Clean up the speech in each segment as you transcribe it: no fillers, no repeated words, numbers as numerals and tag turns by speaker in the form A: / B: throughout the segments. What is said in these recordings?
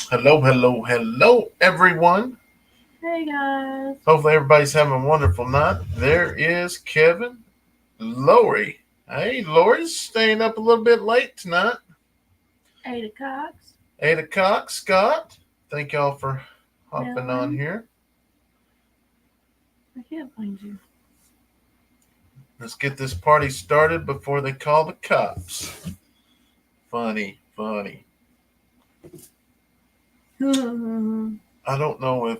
A: Hello, hello, hello, everyone.
B: Hey guys.
A: Hopefully, everybody's having a wonderful night. There is Kevin, Lori. Hey, Lori's staying up a little bit late tonight.
B: Ada Cox.
A: 8 o'clock, Scott. Thank y'all for hopping on
B: Melvin.
A: here.
B: I can't find you.
A: Let's get this party started before they call the cops. Funny, funny. I don't know if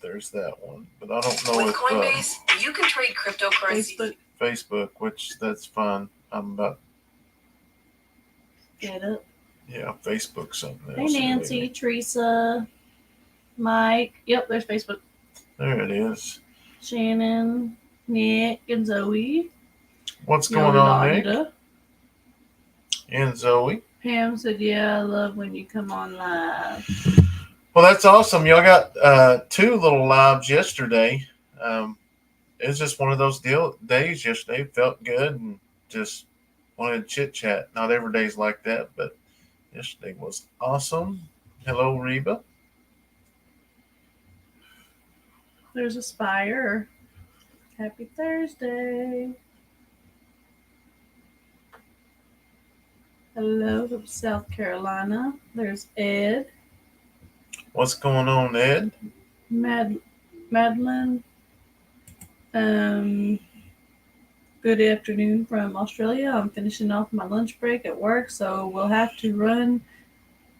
A: there's that one, but I don't know
C: With
A: if
C: Coinbase, you can trade cryptocurrency.
A: Facebook, which that's fine. I'm about
B: Get up.
A: Facebook something
B: Hey
A: else.
B: Nancy, Teresa, Mike. Yep, there's Facebook.
A: There it is.
B: Shannon, Nick, and Zoe.
A: What's going on, Nick?
B: Yolanda.
A: And Zoe.
B: Pam said, "Yeah, I love when you come on live."
A: Well, that's awesome. Y'all got 2 little lives yesterday. It was just one of those days yesterday. Felt good and just wanted to chit chat. Not every day's like that, but yesterday was awesome. Hello, Reba.
B: There's Aspire. Happy Thursday. Hello from South Carolina. There's Ed.
A: What's going on, Ed?
B: Madeline. Good afternoon from Australia. I'm finishing off my lunch break at work, so we'll have to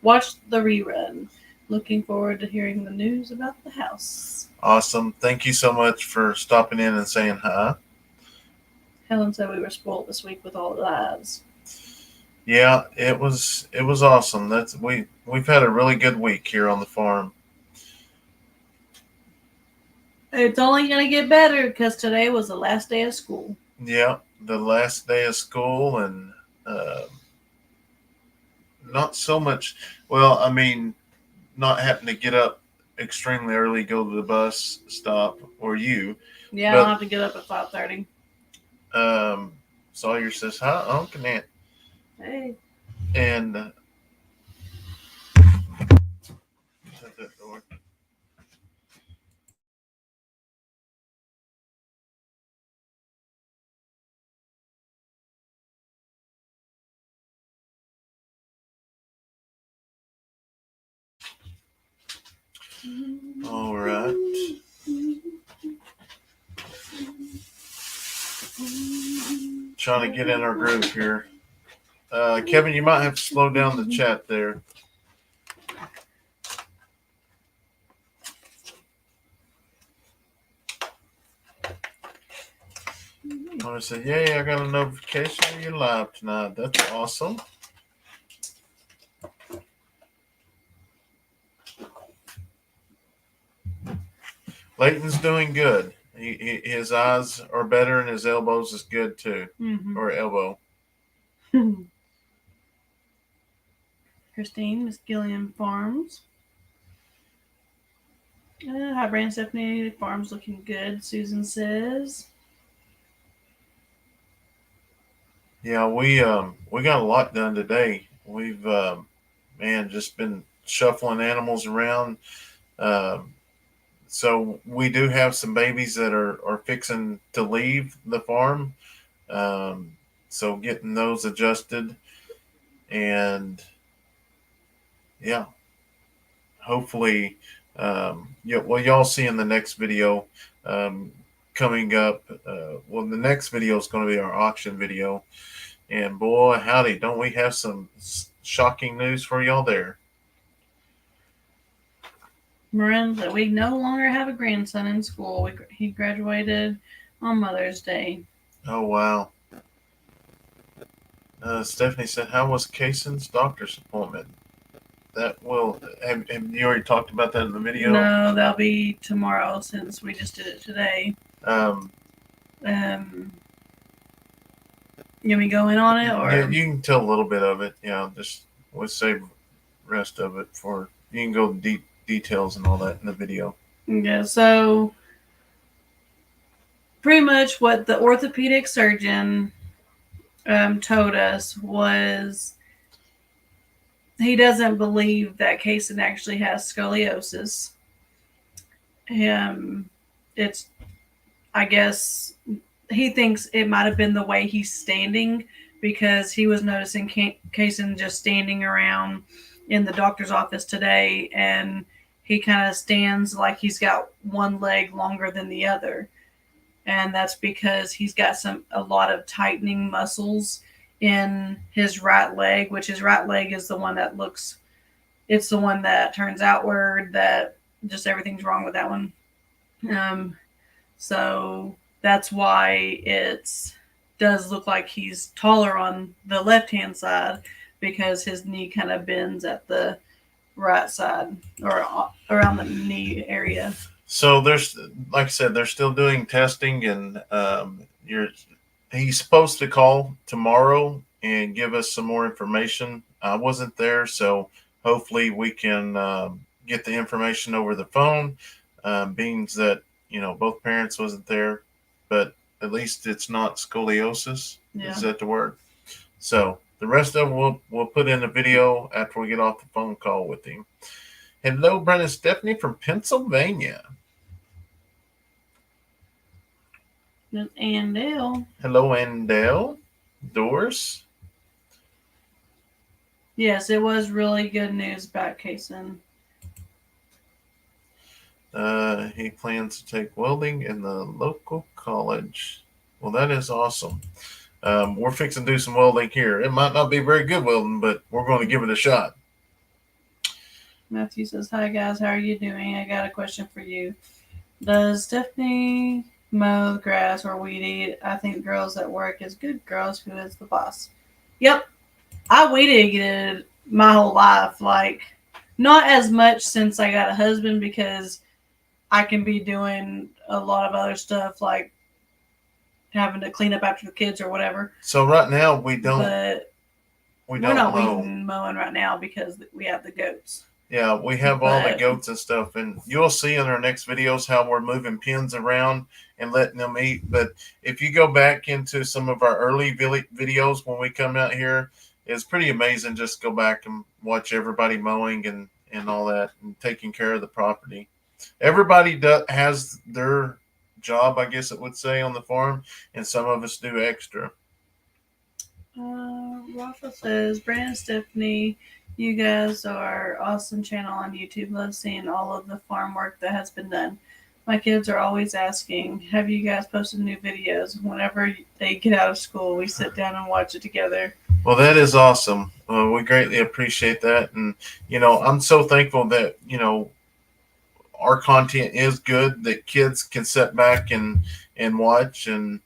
B: watch the rerun. Looking forward to hearing the news about the house.
A: Awesome. Thank you so much for stopping in and saying hi.
B: Helen said we were spoiled this week with all the lives.
A: Yeah, it was awesome. We've had a really good week here on the farm.
B: It's only going to get better because today was the last day of school.
A: Yeah, the last day of school, and not so much. Well, I mean, not having to get up extremely early, go to the bus stop, or you.
B: Yeah, I don't have to get up at 5:30.
A: Sawyer says, "Hi, Uncle Aunt."
B: Hey.
A: And shut that door. All right. Trying to get in our groove here. Kevin, you might have to slow down the chat there. I said, "Yay, I got a notification you're live tonight. That's awesome." Leighton's doing good. His eyes are better and his elbows is good too.
B: Mm-hmm.
A: Or elbow.
B: Christine, Miss Gilliam Farms. Hi, Brand Stephanie. The farm's looking good, Susan says.
A: Yeah, we got a lot done today. We've just been shuffling animals around. So we do have some babies that are fixing to leave the farm. So getting those adjusted, and yeah, hopefully, y'all see in the next video coming up. The next video is going to be our auction video, and boy, howdy, don't we have some shocking news for y'all there.
B: Marin said we no longer have a grandson in school. He graduated on Mother's Day.
A: Oh, wow. Stephanie said, "How was Kayson's doctor's appointment?" Have you already talked about that in the video?
B: No, that'll be tomorrow since we just did it today. You want me to go in on it, or
A: yeah, you can tell a little bit of it. Yeah, just we'll save the rest of it for you can go deep details and all that in the video.
B: Yeah, so pretty much what the orthopedic surgeon told us was he doesn't believe that Kayson actually has scoliosis. It's, I guess, he thinks it might have been the way he's standing, because he was noticing Kayson just standing around in the doctor's office today, and he kind of stands like he's got one leg longer than the other. And that's because he's got a lot of tightening muscles in his right leg, which his right leg is the one that it's the one that turns outward, that just everything's wrong with that one. So that's why it does look like he's taller on the left-hand side, because his knee kind of bends at the right side, or around the knee area.
A: So there's, like I said, they're still doing testing, and he's supposed to call tomorrow and give us some more information. I wasn't there, so hopefully we can get the information over the phone. Being that both parents wasn't there, but at least it's not scoliosis.
B: Yeah.
A: Is that the word? So the rest of them we'll put in a video after we get off the phone call with him. Hello, Brenda Stephanie from Pennsylvania.
B: Andale.
A: Hello, Andale. Doors.
B: Yes, it was really good news about Kayson.
A: He plans to take welding in the local college. Well, that is awesome. We're fixing to do some welding here. It might not be very good welding, but we're going to give it a shot.
B: Matthew says, "Hi guys, how are you doing? I got a question for you. Does Stephanie mow the grass or weed eat? I think girls at work is good girls. Who is the boss?" Yep, I weed eated my whole life. Like, not as much since I got a husband, because I can be doing a lot of other stuff, like having to clean up after the kids or whatever.
A: So right now we don't.
B: But we're not mowing right now because we have the goats.
A: Yeah, we have all the goats and stuff, and you'll see in our next videos how we're moving pens around and letting them eat. But if you go back into some of our early videos when we come out here, it's pretty amazing. Just go back and watch everybody mowing and all that, and taking care of the property. Everybody has their job, I guess it would say, on the farm, and some of us do extra.
B: Rafa says, "Brandon, Stephanie, you guys are awesome channel on YouTube. Love seeing all of the farm work that has been done. My kids are always asking, have you guys posted new videos? Whenever they get out of school, we sit down and watch it together."
A: Well, that is awesome. We greatly appreciate that. And, I'm so thankful that, our content is good, that kids can sit back and watch. And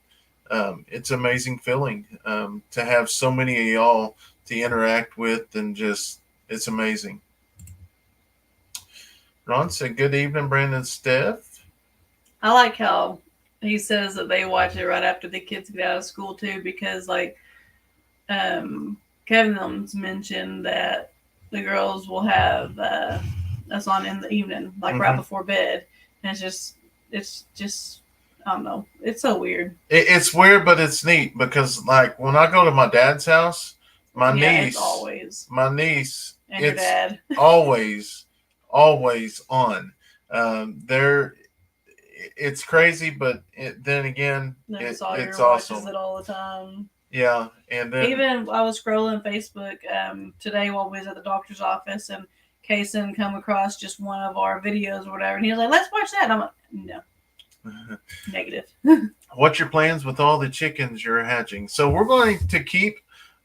A: it's an amazing feeling to have so many of y'all to interact with, and just, it's amazing. Ron said, "Good evening, Brandon, Steph."
B: I like how he says that they watch it right after the kids get out of school too, because like Kevin's mentioned that the girls will have us on in the evening, like right before bed, and it's just I don't know, it's so weird.
A: It's weird, but it's neat, because like when I go to my dad's house, my niece
B: and your dad
A: always on. It's crazy, but then again, it's awesome.
B: Watches it all the time.
A: Yeah, and then
B: even I was scrolling Facebook today while we was at the doctor's office, and Kayson come across just one of our videos or whatever, and he was like, "Let's watch that." And I'm like, "No." Negative.
A: What's your plans with all the chickens you're hatching? So we're going to keep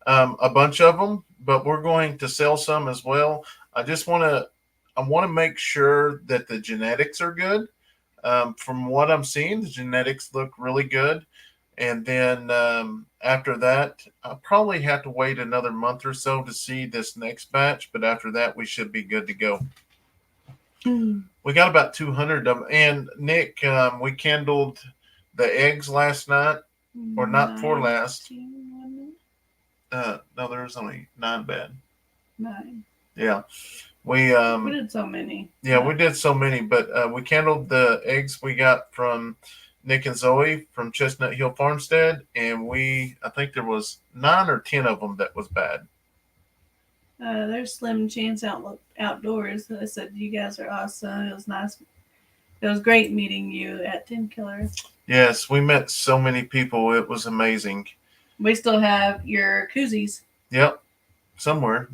A: a bunch of them, but we're going to sell some as well. I want to make sure that the genetics are good. From what I'm seeing, the genetics look really good. And then after that, I'll probably have to wait another month or so to see this next batch. But after that, we should be good to go. We got about 200 of them. And Nick, we kindled the eggs last night, or not for last. No, there was only 9 bad.
B: 9.
A: Yeah. We
B: did so many.
A: Yeah, we did so many, but we kindled the eggs we got from Nick and Zoe from Chestnut Hill Farmstead, and I think there was 9 or 10 of them that was bad.
B: There's Slim Chance outdoors. I said you guys are awesome. It was nice. It was great meeting you at 10 Killer.
A: Yes, we met so many people. It was amazing.
B: We still have your koozies.
A: Yep, somewhere.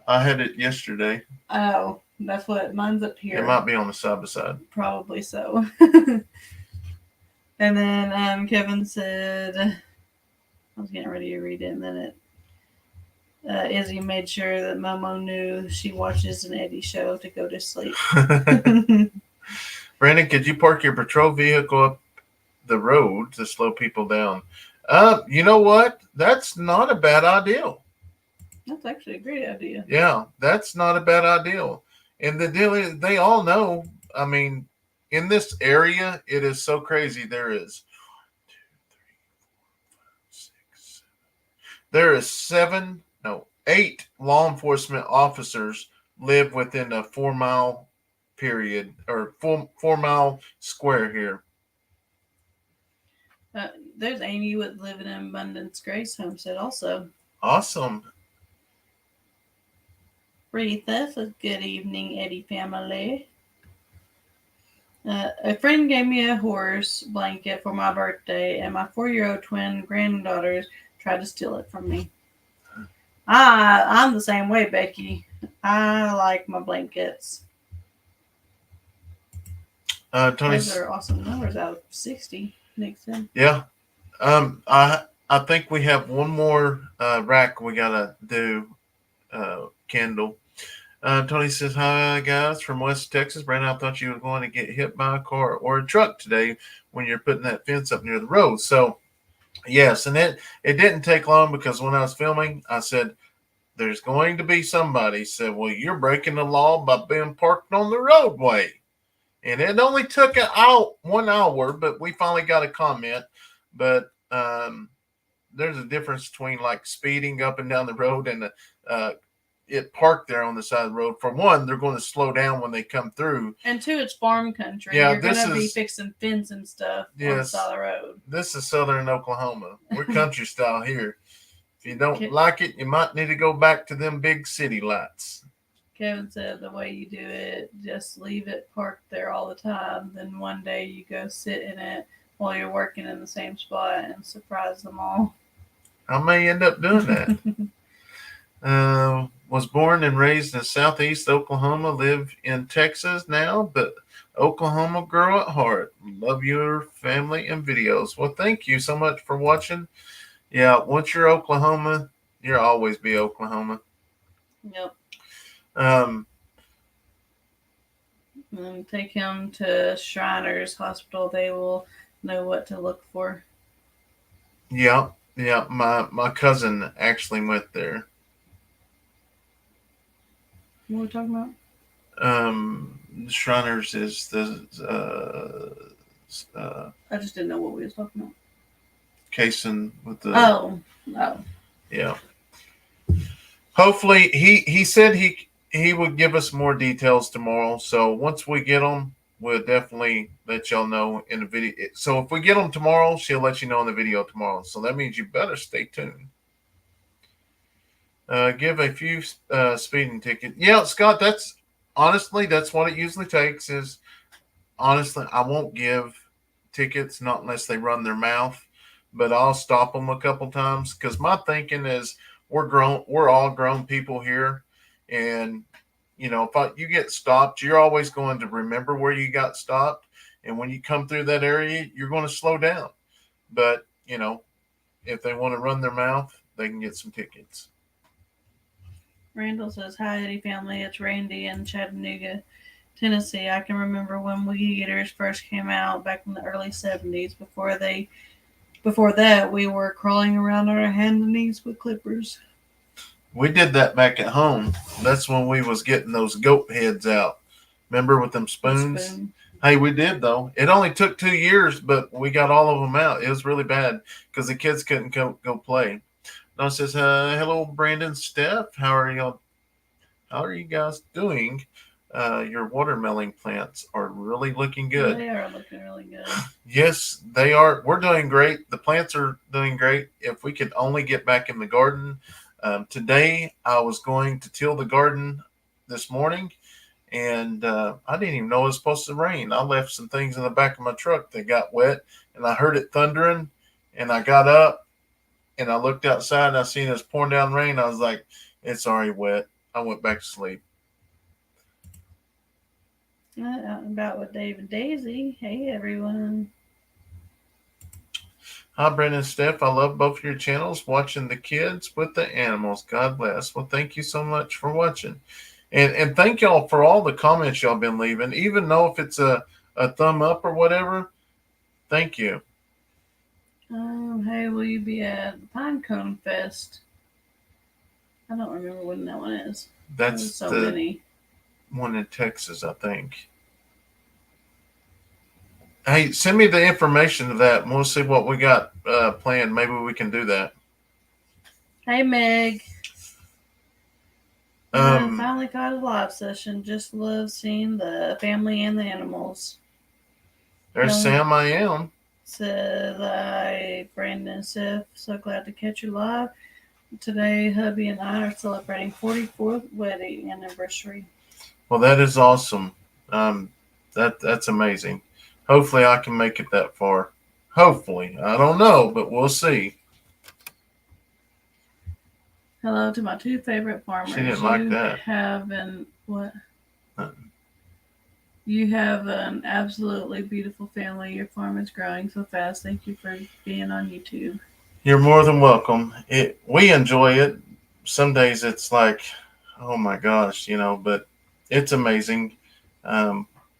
A: I had it yesterday.
B: Oh, that's what mine's up here.
A: It might be on the side by side.
B: Probably so. And then Kevin said, I was getting ready to read it, and then Izzy made sure that Momo knew she watches an Eddy show to go to sleep.
A: Brandon, could you park your patrol vehicle up the road to slow people down? You know what? That's not a bad idea.
B: That's actually a great idea.
A: Yeah, that's not a bad idea. And the deal is, they all know. I mean, in this area, it is so crazy. There is 8 law enforcement officers live within a 4-mile period or 4-mile square here.
B: There's Amy with living in Abundance Grace Homestead also.
A: Awesome.
B: Retha says, good evening, Eddy family. A friend gave me a horse blanket for my birthday, and my 4-year-old twin granddaughters tried to steal it from me. I'm the same way, Becky. I like my blankets.
A: Tony,
B: those are awesome numbers out of 60. Nixon.
A: Yeah. I think we have one more rack we gotta do. Kendall. Tony says, hi guys from West Texas. Brandon, I thought you were going to get hit by a car or a truck today when you're putting that fence up near the road. So yes, and it didn't take long because when I was filming, I said, there's going to be somebody said, well, you're breaking the law by being parked on the roadway. And it only took 1 hour, but we finally got a comment. But there's a difference between like speeding up and down the road and it parked there on the side of the road. For one, they're going to slow down when they come through.
B: And two, it's farm country.
A: Yeah,
B: you're going to be fixing fence and stuff on the side of the road.
A: This is southern Oklahoma. We're country style here. If you don't like it, you might need to go back to them big city lights.
B: Kevin said the way you do it, just leave it parked there all the time. Then one day you go sit in it while you're working in the same spot and surprise them all.
A: I may end up doing that. Was born and raised in Southeast Oklahoma, live in Texas now, but Oklahoma girl at heart. Love your family and videos. Well, thank you so much for watching. Yeah, once you're Oklahoma, you'll always be Oklahoma.
B: Yep. Take him to Shriners Hospital. They will know what to look for.
A: Yeah. My cousin actually went there.
B: What are we talking about?
A: Shriners is the.
B: I just didn't know what we was talking about.
A: Kayson with the.
B: Oh.
A: Yeah. Hopefully, he said he would give us more details tomorrow. So once we get them, we'll definitely let y'all know in the video. So if we get them tomorrow, she'll let you know in the video tomorrow. So that means you better stay tuned. Give a few speeding tickets. Yeah, Scott, that's what it usually takes is honestly, I won't give tickets, not unless they run their mouth, but I'll stop them a couple times because my thinking is we're all grown people here. And, if you get stopped, you're always going to remember where you got stopped. And when you come through that area, you're going to slow down. But, if they want to run their mouth, they can get some tickets.
B: Randall says, hi, Eddy family. It's Randy in Chattanooga, Tennessee. I can remember when Weed Eaters first came out back in the early 70s. Before that, we were crawling around on our hands and knees with clippers.
A: We did that back at home. That's when we was getting those goat heads out. Remember with them spoons? Hey, we did, though. It only took 2 years, but we got all of them out. It was really bad because the kids couldn't go play. Now it says, hello, Brandon, Steph. How are you guys doing? Your watermelon plants are really looking good.
B: They are looking really good.
A: Yes, they are. We're doing great. The plants are doing great. If we could only get back in the garden, Today, I was going to till the garden this morning, and I didn't even know it was supposed to rain. I left some things in the back of my truck that got wet, and I heard it thundering, and I got up, and I looked outside, and I seen it was pouring down rain. I was like, it's already wet. I went back to sleep.
B: Out and about with Dave and Daisy. Hey, everyone.
A: Hi, Brandon and Steph. I love both of your channels. Watching the kids with the animals. God bless. Well, thank you so much for watching. And thank y'all for all the comments y'all been leaving. Even though if it's a thumb up or whatever, thank you.
B: Hey, will you be at Pinecone Fest? I don't remember when that one is.
A: That's
B: There's so
A: the
B: many.
A: one in Texas, I think. Hey, send me the information of that, and we'll see what we got planned. Maybe we can do that.
B: Hey, Meg. I finally caught a live session. Just love seeing the family and the animals.
A: There's Sam. I am.
B: Said I, Brandon and Steph, so glad to catch you live. Today, hubby and I are celebrating 44th wedding anniversary.
A: Well, that is awesome. That's amazing. Hopefully, I can make it that far. Hopefully, I don't know, but we'll see.
B: Hello to my two favorite farmers.
A: She didn't like that.
B: You have an absolutely beautiful family. Your farm is growing so fast. Thank you for being on YouTube.
A: You're more than welcome. We enjoy it. Some days it's like, oh my gosh, but it's amazing.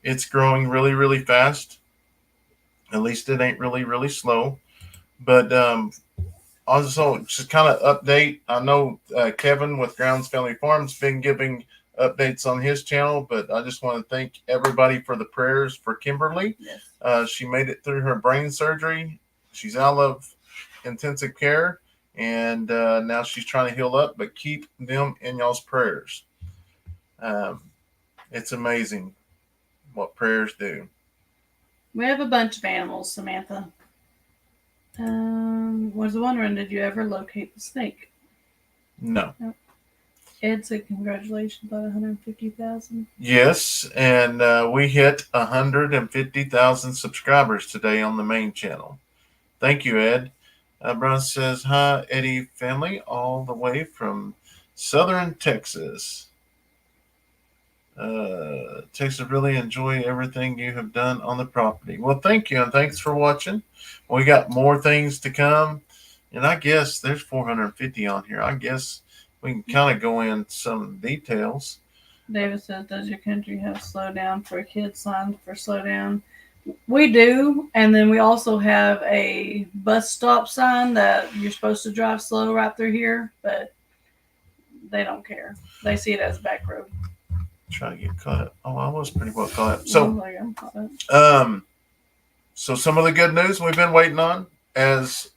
A: It's growing really, really fast. At least it ain't really, really slow. But also, just kind of update. I know Kevin with Grounds Family Farms been giving updates on his channel, but I just want to thank everybody for the prayers for Kimberly.
B: Yes.
A: She made it through her brain surgery. She's out of intensive care, and now she's trying to heal up, but keep them in y'all's prayers. It's amazing what prayers do.
B: We have a bunch of animals, Samantha. Was wondering, did you ever locate the snake?
A: No.
B: Ed said congratulations on 150,000.
A: Yes, and we hit 150,000 subscribers today on the main channel. Thank you, Ed. Brian says, hi, Eddy family, all the way from southern Texas. Texas, really enjoy everything you have done on the property. Well, thank you, and thanks for watching. We got more things to come, and I guess there's 450 on here. I guess we can kind of go in some details.
B: David says, does your country have slow down for kids signs for slow down? We do, and then we also have a bus stop sign that you're supposed to drive slow right through here, but they don't care. They see it as a back road.
A: Try to get caught up. Oh, I was pretty well caught up. So some of the good news we've been waiting on, as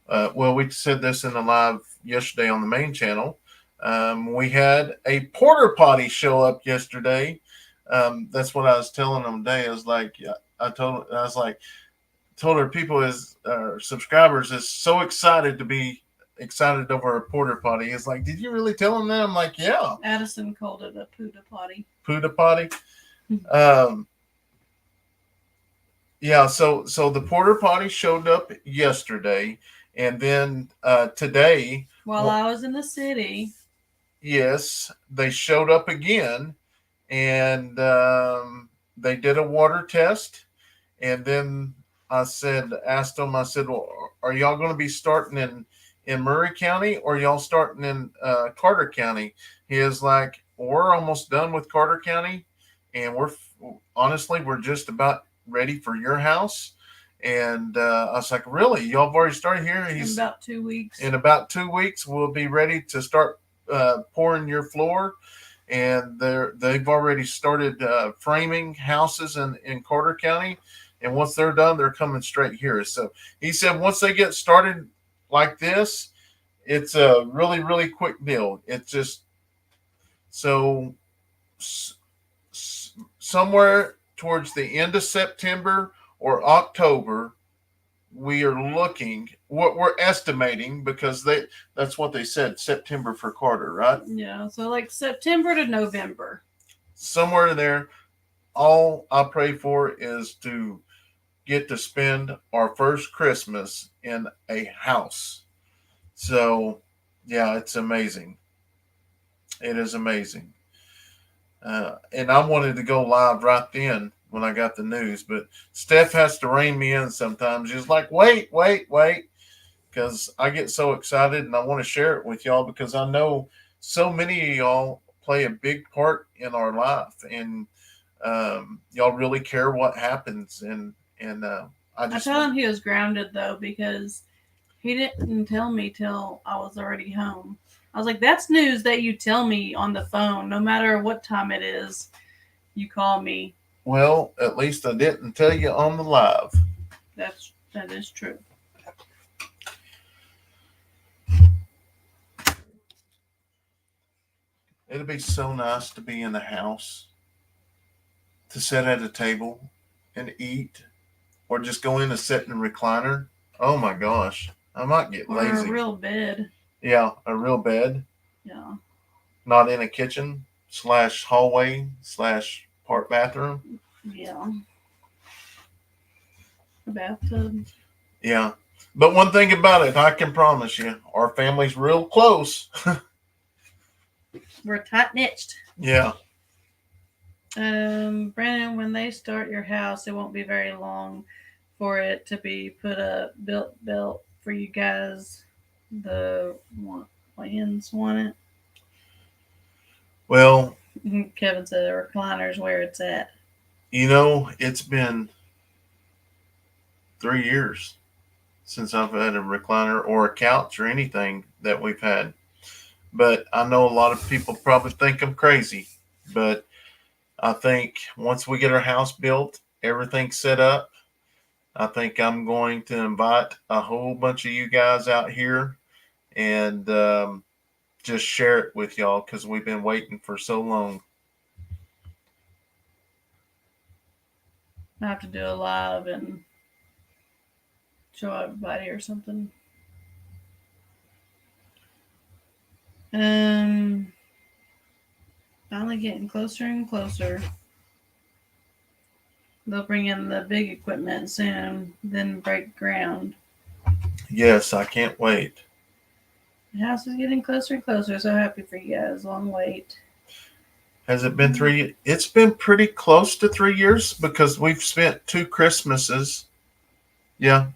A: well, we said this in the live yesterday on the main channel. We had a porter potty show up yesterday. That's what I was telling them today. I was like, told our people subscribers is so excited to be excited over a porter potty. It's like, did you really tell them that? I'm like, yeah.
B: Addison called it a puta potty.
A: Puta potty. Yeah. So the porter potty showed up yesterday, and then today,
B: while I was in the city.
A: Yes, they showed up again, and they did a water test, and then asked them, I said, well, are y'all going to be starting in Murray County, or y'all starting in Carter County? He is like, we're almost done with Carter County, and we're just about ready for your house. And I was like, really? Y'all have already started here?
B: In about 2 weeks.
A: In about 2 weeks, we'll be ready to start pouring your floor. And they've already started framing houses in Carter County. And once they're done, they're coming straight here. So he said once they get started like this, it's a really, really quick deal. It's just so somewhere towards the end of September or October, we are looking, what we're estimating, because that's what they said, September for Carter, right?
B: Yeah, so like September to November.
A: Somewhere in there. All I pray for is to get to spend our first Christmas in a house. So, yeah, it's amazing. It is amazing. And I wanted to go live right then when I got the news, but Steph has to rein me in sometimes. She's like, wait, wait, wait, because I get so excited and I want to share it with y'all because I know so many of y'all play a big part in our life, and y'all really care what happens. And I
B: I
A: just
B: told him he was grounded though because he didn't tell me till I was already home. I was like, "That's news that you tell me on the phone, no matter what time it is. You call me."
A: well, at least I didn't tell you on the live.
B: That is true.
A: It'd be so nice to be in the house, to sit at a table and eat, or just go in and sit in a recliner. Oh my gosh, I might get
B: Or a
A: lazy.
B: real bed.
A: Yeah, a real bed,
B: Yeah.
A: not in a kitchen slash hallway slash part bathroom.
B: Yeah. A bathtub.
A: Yeah. But one thing about it, I can promise you, our family's real close.
B: We're tight knitted.
A: Yeah.
B: Brandon, when they start your house, it won't be very long for it to be put up, built for you guys. The plans want it.
A: Well,
B: Kevin said the recliner's where it's at.
A: it's been 3 years since I've had a recliner or a couch or anything that we've had. But I know a lot of people probably think I'm crazy. But I think once we get our house built, everything set up, I think I'm going to invite a whole bunch of you guys out here and just share it with y'all because we've been waiting for so long.
B: I have to do a live and show everybody or something. Um, Finally getting closer and closer. They'll bring in the big equipment soon, then break ground.
A: Yes, I can't wait.
B: The house is getting closer and closer. So happy for you guys. Long wait.
A: Has it been 3? It's been pretty close to 3 years because we've spent 2 Christmases. Yeah,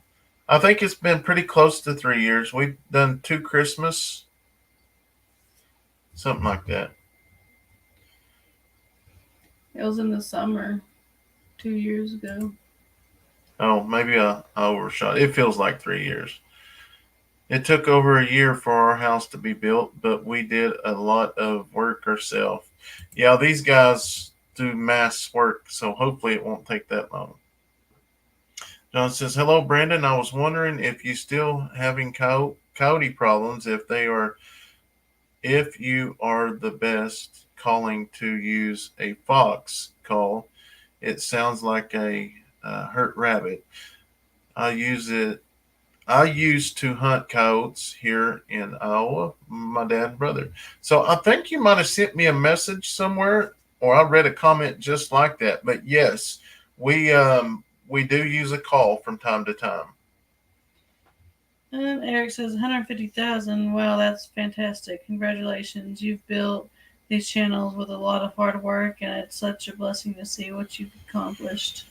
A: I think it's been pretty close to 3 years. We've done 2 Christmas, something like that.
B: It was in the summer 2 years ago.
A: Oh, maybe I overshot. It feels like 3 years. It took over a year for our house to be built, but we did a lot of work ourselves. Yeah, these guys do mass work, so hopefully it won't take that long. John says, "Hello, Brandon. I was wondering if you still having coyote problems. If you are the best calling to use a fox call. It sounds like a hurt rabbit. I use it. I used to hunt coyotes here in Iowa. My dad and brother. So I think you might have sent me a message somewhere, or I read a comment just like that. But yes, we do use a call from time to time.
B: And Eric says 150,000. Wow, that's fantastic. Congratulations. You've built these channels with a lot of hard work, and it's such a blessing to see what you've accomplished.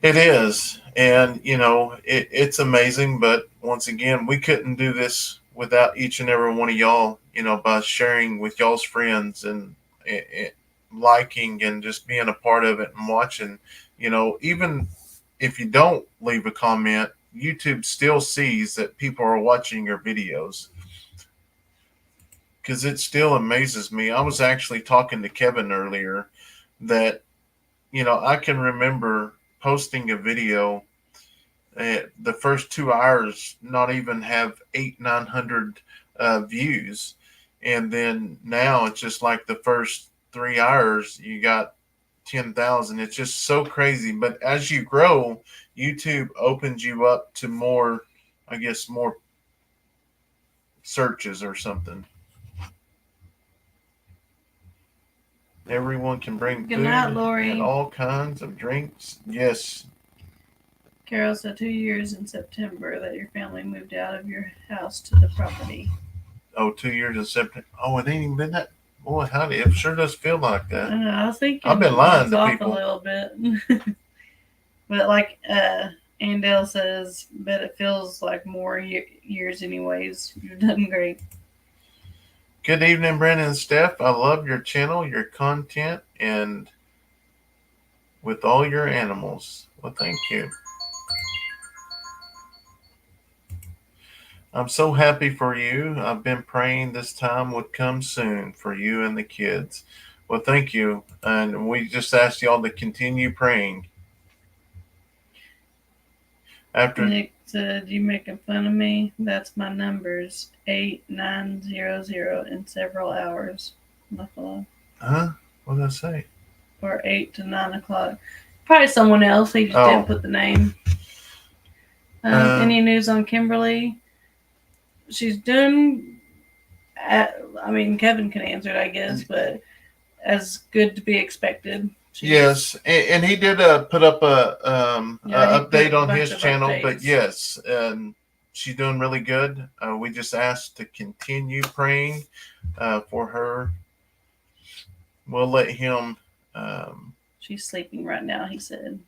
A: It is, and it's amazing. But once again, we couldn't do this without each and every one of y'all. By sharing with y'all's friends and liking and just being a part of it and watching. Even if you don't leave a comment, YouTube still sees that people are watching your videos. Because it still amazes me. I was actually talking to Kevin earlier that I can remember posting a video. The first 2 hours not even have 800-900 views, and then now it's just like the first 3 hours you got 10,000. It's just so crazy. But as you grow, YouTube opens you up to more, I guess, more searches or something. Everyone can bring
B: Good
A: food
B: night, Lori.
A: and all kinds of drinks. Yes.
B: Carol said 2 years in September that your family moved out of your house to the property.
A: Oh, 2 years in September. Oh, it ain't even been that. Boy, howdy. It sure does feel like that.
B: I was thinking
A: I've been lying
B: it's
A: to
B: off
A: people.
B: a little bit. But like Andell says, but it feels like more years anyways. You've done great.
A: Good evening, Brandon and Steph. I love your channel, your content, and with all your animals. Well, thank you. I'm so happy for you. I've been praying this time would come soon for you and the kids. Well, thank you. And we just asked y'all to continue praying. After
B: Nick said, "You making fun of me? That's my numbers. 8900 in several hours."
A: Huh? What did I say?
B: Or 8 to 9 o'clock. Probably someone else. He just didn't put the name. Any news on Kimberly? She's doing. Kevin can answer it, I guess, but as good to be expected.
A: Yes, and he did put up a update on his channel,
B: updates.
A: But yes, she's doing really good. We just asked to continue praying for her. We'll let him.
B: She's sleeping right now, he said.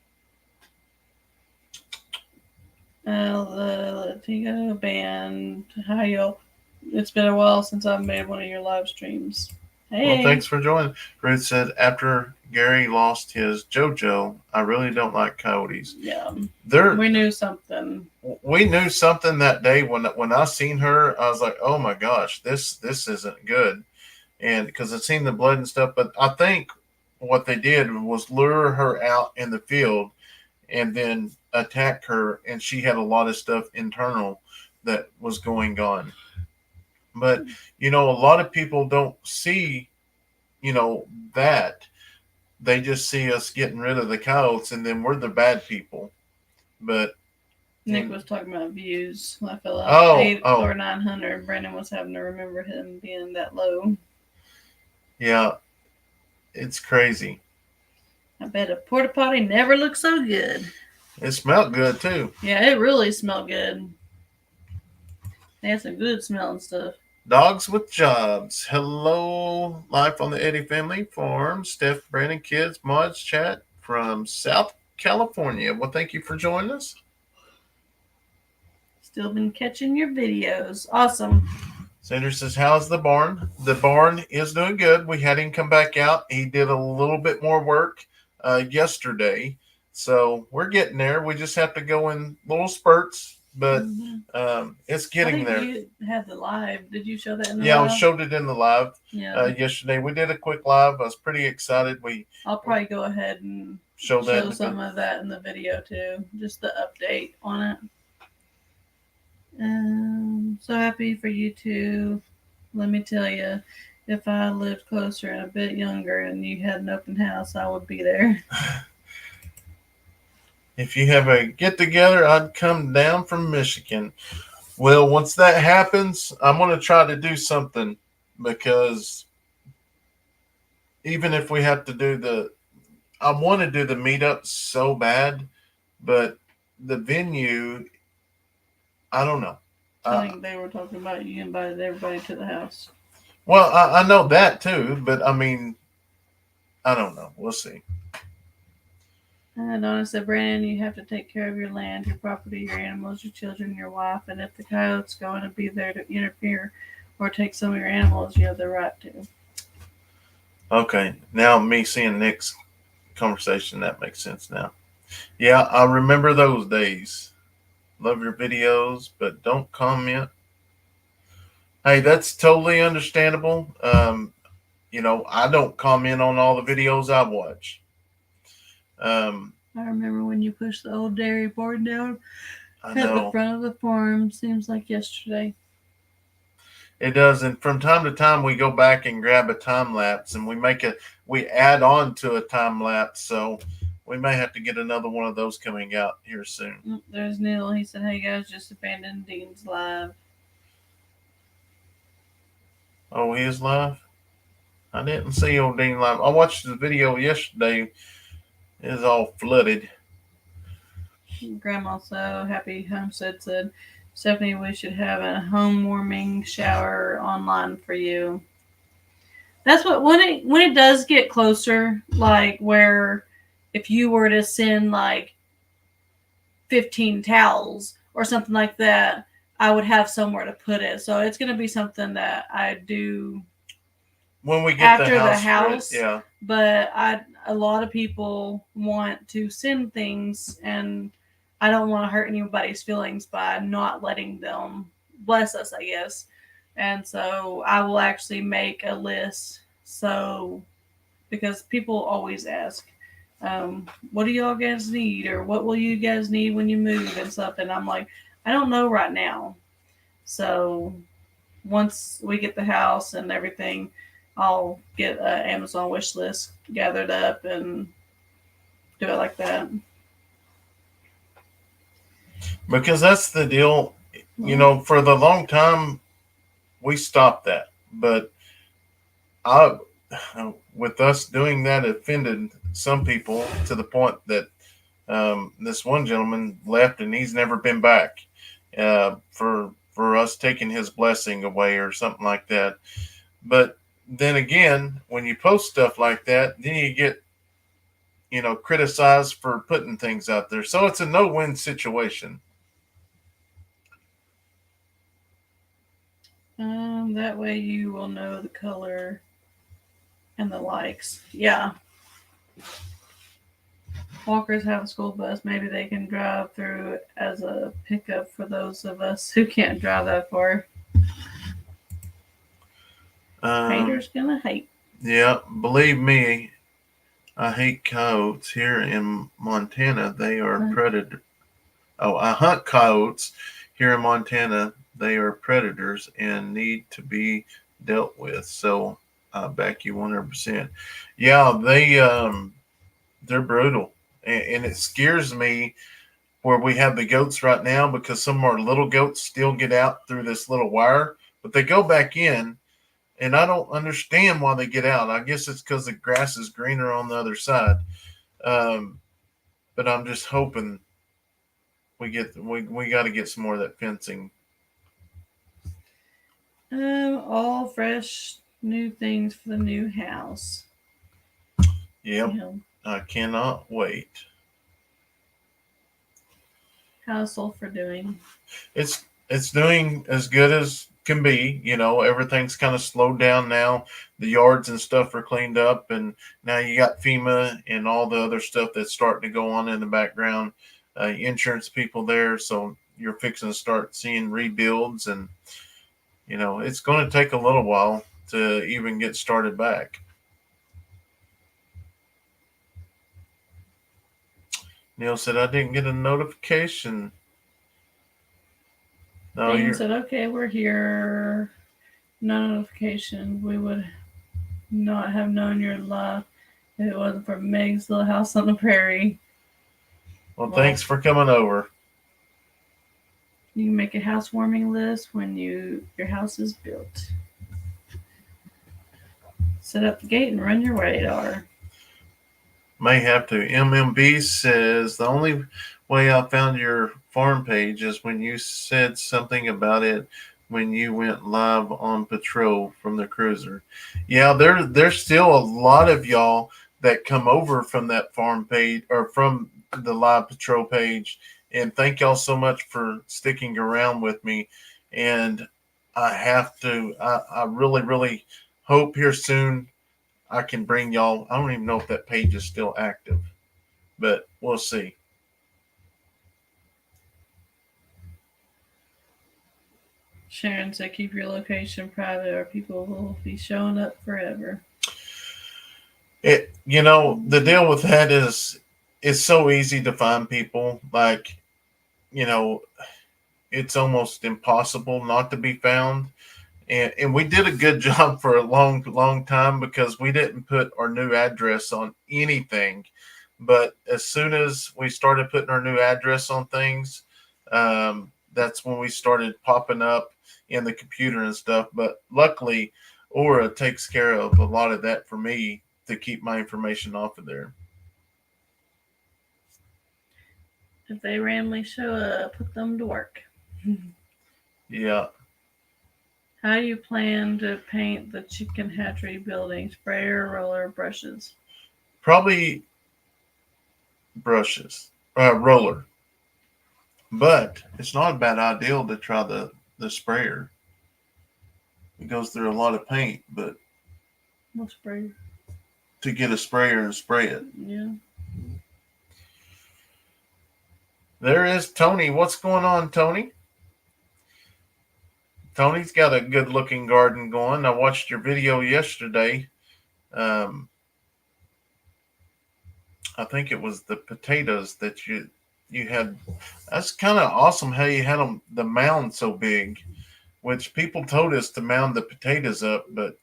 B: The Latino band. Hi, y'all. It's been a while since I've made one of your live streams. Hey.
A: Well, thanks for joining. Ruth said, after Gary lost his JoJo, I really don't like coyotes.
B: Yeah. We knew something.
A: We knew something that day when I seen her. I was like, oh my gosh, this isn't good. And because I seen the blood and stuff, but I think what they did was lure her out in the field and then attack her, and she had a lot of stuff internal that was going on. But a lot of people don't see that. They just see us getting rid of the coyotes, and then we're the bad people. But
B: Nick was talking about views. I fell out 8 or 900. Brandon was having to remember him being that low.
A: Yeah, it's crazy.
B: I bet a porta potty never looked so good.
A: It smelled good too.
B: Yeah, it really smelled good. They had some good smelling stuff.
A: Dogs with jobs. Hello, life on the Eddy family farm. Steph, Brandon, kids, mods, chat from South California. Well, thank you for joining us.
B: Still been catching your videos. Awesome.
A: Sanders says, how's the barn? The barn is doing good. We had him come back out. He did a little bit more work yesterday. So we're getting there. We just have to go in little spurts. But it's getting there.
B: You had the live. Did you show that in the live?
A: Yeah, I showed it in the live
B: yesterday.
A: We did a quick live. I was pretty excited.
B: I'll probably go ahead and show some of that in the video too. Just the update on it. So happy for you two. Let me tell you, if I lived closer and a bit younger and you had an open house, I would be there.
A: If you have a get-together, I'd come down from Michigan. Well, once that happens, I'm going to try to do something, because even if we have to I want to do the meetups so bad, but the venue, I don't know.
B: I think they were talking about you invited everybody to the house.
A: Well, I know that too, but I mean, I don't know. We'll see.
B: Donna said, Brandon, you have to take care of your land, your property, your animals, your children, your wife, and if the coyote's going to be there to interfere or take some of your animals, you have the right to. Okay,
A: now me seeing Nick's conversation, that makes sense now. Yeah, I remember those days. Love your videos, but don't comment. Hey, that's totally understandable. I don't comment on all the videos I watch. I
B: remember when you pushed the old dairy board down at the front of the farm. Seems like yesterday.
A: It does, and from time to time we go back and grab a time lapse, and we add on to a time lapse. So we may have to get another one of those coming out here soon.
B: There's Neil. He said, "Hey guys, just abandoned Dean's live."
A: Oh, he is live. I didn't see old Dean live. I watched the video yesterday. It was all flooded.
B: Grandma so happy homestead said, "Stephanie, we should have a home warming shower online for you." That's what when it does get closer, like where if you were to send like 15 towels or something like that, I would have somewhere to put it. So it's going to be something that I do
A: when we get
B: after the house.
A: Yeah.
B: But a lot of people want to send things, and I don't want to hurt anybody's feelings by not letting them bless us, I guess. And so I will actually make a list. So because people always ask, what do y'all guys need, or what will you guys need when you move and stuff, and I'm like, I don't know right now. So once we get the house and everything, I'll get an Amazon wish list gathered up and do it like that.
A: Because that's the deal. You know, for the long time we stopped that, but I with us doing that offended some people to the point that this one gentleman left and he's never been back for us taking his blessing away or something like that. But then again, when you post stuff like that, then you get criticized for putting things out there. So it's a no-win situation.
B: That way you will know the color and the likes. Yeah. Walkers have a school bus. Maybe they can drive through as a pickup for those of us who can't drive that far. Haters gonna hate.
A: Yeah, believe me, I hate coyotes here in Montana. They are predator. Oh, I hunt coyotes here in Montana. They are predators and need to be dealt with. So I back you 100%. Yeah, they're brutal, and it scares me where we have the goats right now because some of our little goats still get out through this little wire, but they go back in, and I don't understand why they get out. I guess it's because the grass is greener on the other side. But I'm just hoping we got to get some more of that fencing.
B: All fresh new things for the new house.
A: Yep. I cannot wait.
B: How's Sulphur doing?
A: It's doing as good as can be. Everything's kind of slowed down now. The yards and stuff are cleaned up, and now you got FEMA and all the other stuff that's starting to go on in the background. Insurance people there, so you're fixing to start seeing rebuilds, and it's going to take a little while to even get started back. Neil said, I didn't get a notification. No,
B: Dan said, okay, we're here. No notification. We would not have known your life if it wasn't for Meg's little house on the prairie.
A: Well, thanks for coming over.
B: You can make a housewarming list when your house is built. Set up the gate and run your radar.
A: May have to. MMB says the only way I found your farm page is when you said something about it when you went live on patrol from the cruiser. Yeah, there's still a lot of y'all that come over from that farm page or from the live patrol page, and thank y'all so much for sticking around with me. And I really, really hope here soon I can bring y'all. I don't even know if that page is still active, but we'll see.
B: Sharon said, keep your location private or people will be showing up forever.
A: The deal with that is it's so easy to find people. Like, it's almost impossible not to be found. And we did a good job for a long time because we didn't put our new address on anything. But as soon as we started putting our new address on things, that's when we started popping up in the computer and stuff. But luckily, Aura takes care of a lot of that for me to keep my information off of there.
B: If they randomly show up, put them to work.
A: Yeah.
B: How do you plan to paint the chicken hatchery building? Sprayer, roller, brushes?
A: Probably brushes, roller. But it's not a bad idea to try the sprayer. It goes through a lot of paint, but
B: What sprayer?
A: to get a sprayer and spray it.
B: Yeah.
A: There is Tony. What's going on, Tony? Tony's got a good looking garden going. I watched your video yesterday. I think it was the potatoes that you had. That's kind of awesome how you had them the mound so big, which people told us to mound the potatoes up, but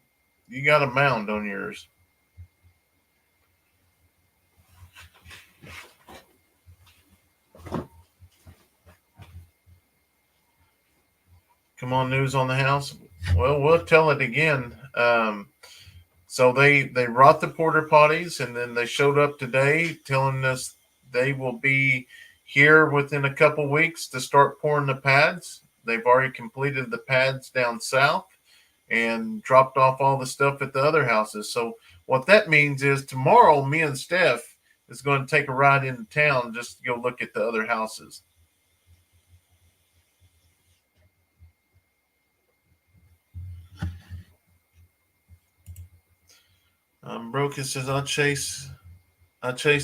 A: you got a mound on yours. Come on, news on the house. Well, we'll tell it again. So they wrought the porter potties, and then they showed up today telling us they will be here within a couple weeks to start pouring the pads. They've already completed the pads down south and dropped off all the stuff at the other houses. So what that means is tomorrow, me and Steph is going to take a ride into town just to go look at the other houses. Broken says I chased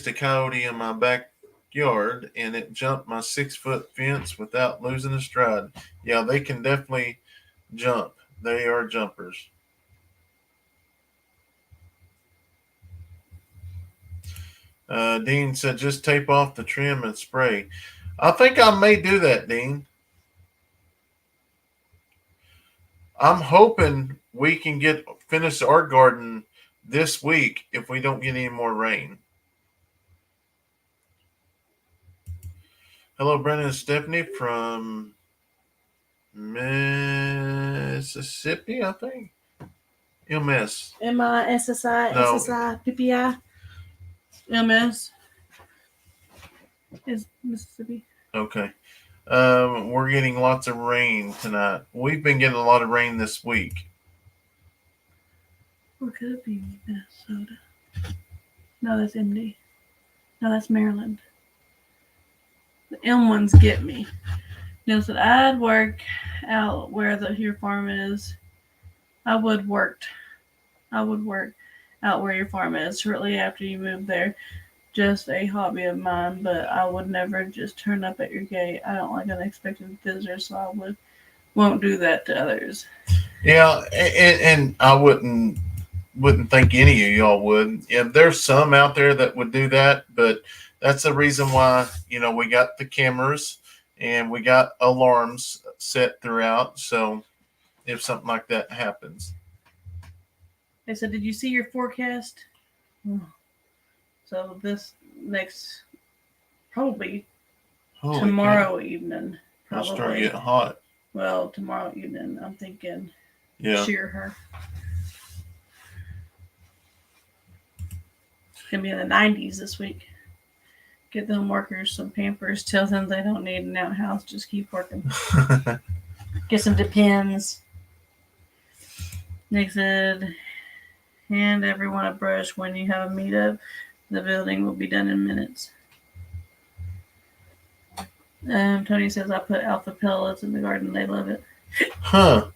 A: a coyote in my backyard and it jumped my 6-foot fence without losing a stride. Yeah, they can definitely jump. They are jumpers. Dean said just tape off the trim and spray. I think I may do that, Dean. I'm hoping we can finish our garden this week if we don't get any more rain. Hello, Brendan and Stephanie from Mississippi, I think. MS.
B: MISSI,
A: No.
B: SSI, PPI. MS is Mississippi.
A: Okay. We're getting lots of rain tonight. We've been getting a lot of rain this week.
B: Or could it be Minnesota? No, that's MD. No, that's Maryland. The M ones get me. Neil said, I'd work out where your farm is. I would work out where your farm is shortly after you move there. Just a hobby of mine, but I would never just turn up at your gate. I don't like unexpected visitors, so I won't do that to others.
A: Yeah, and I wouldn't think any of y'all would. Yeah, there's some out there that would do that, but that's the reason why, we got the cameras and we got alarms set throughout. So if something like that happens.
B: They said, did you see your forecast? So this next, probably
A: Holy
B: tomorrow
A: cow.
B: evening.
A: It'll
B: Probably.
A: start getting hot.
B: Well, tomorrow evening, I'm thinking shear her. It's going to be in the 90s this week. Get them workers some Pampers. Tell them they don't need an outhouse. Just keep working. Get some Depends. Nick said, hand everyone a brush when you have a meetup. The building will be done in minutes. Tony says, I put alpha pellets in the garden. They love it.
A: Huh.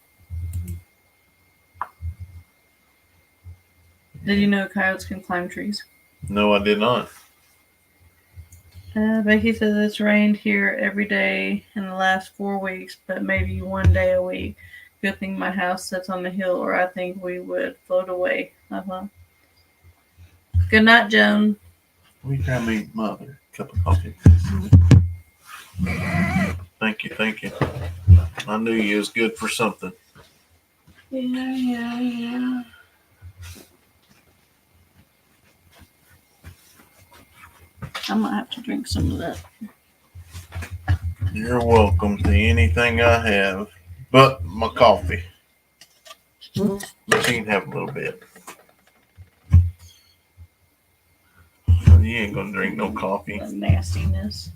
B: Did you know coyotes can climb trees?
A: No, I did not.
B: Becky says it's rained here every day in the last 4 weeks, but maybe one day a week. Good thing my house sits on the hill, or I think we would float away. Good night, Joan.
A: We grab me mother a cup of coffee. Thank you. I knew you was good for something.
B: Yeah. I might have to drink some of that.
A: You're welcome to anything I have, but my coffee. But you can have a little bit. You ain't gonna drink no coffee.
B: The nastiness.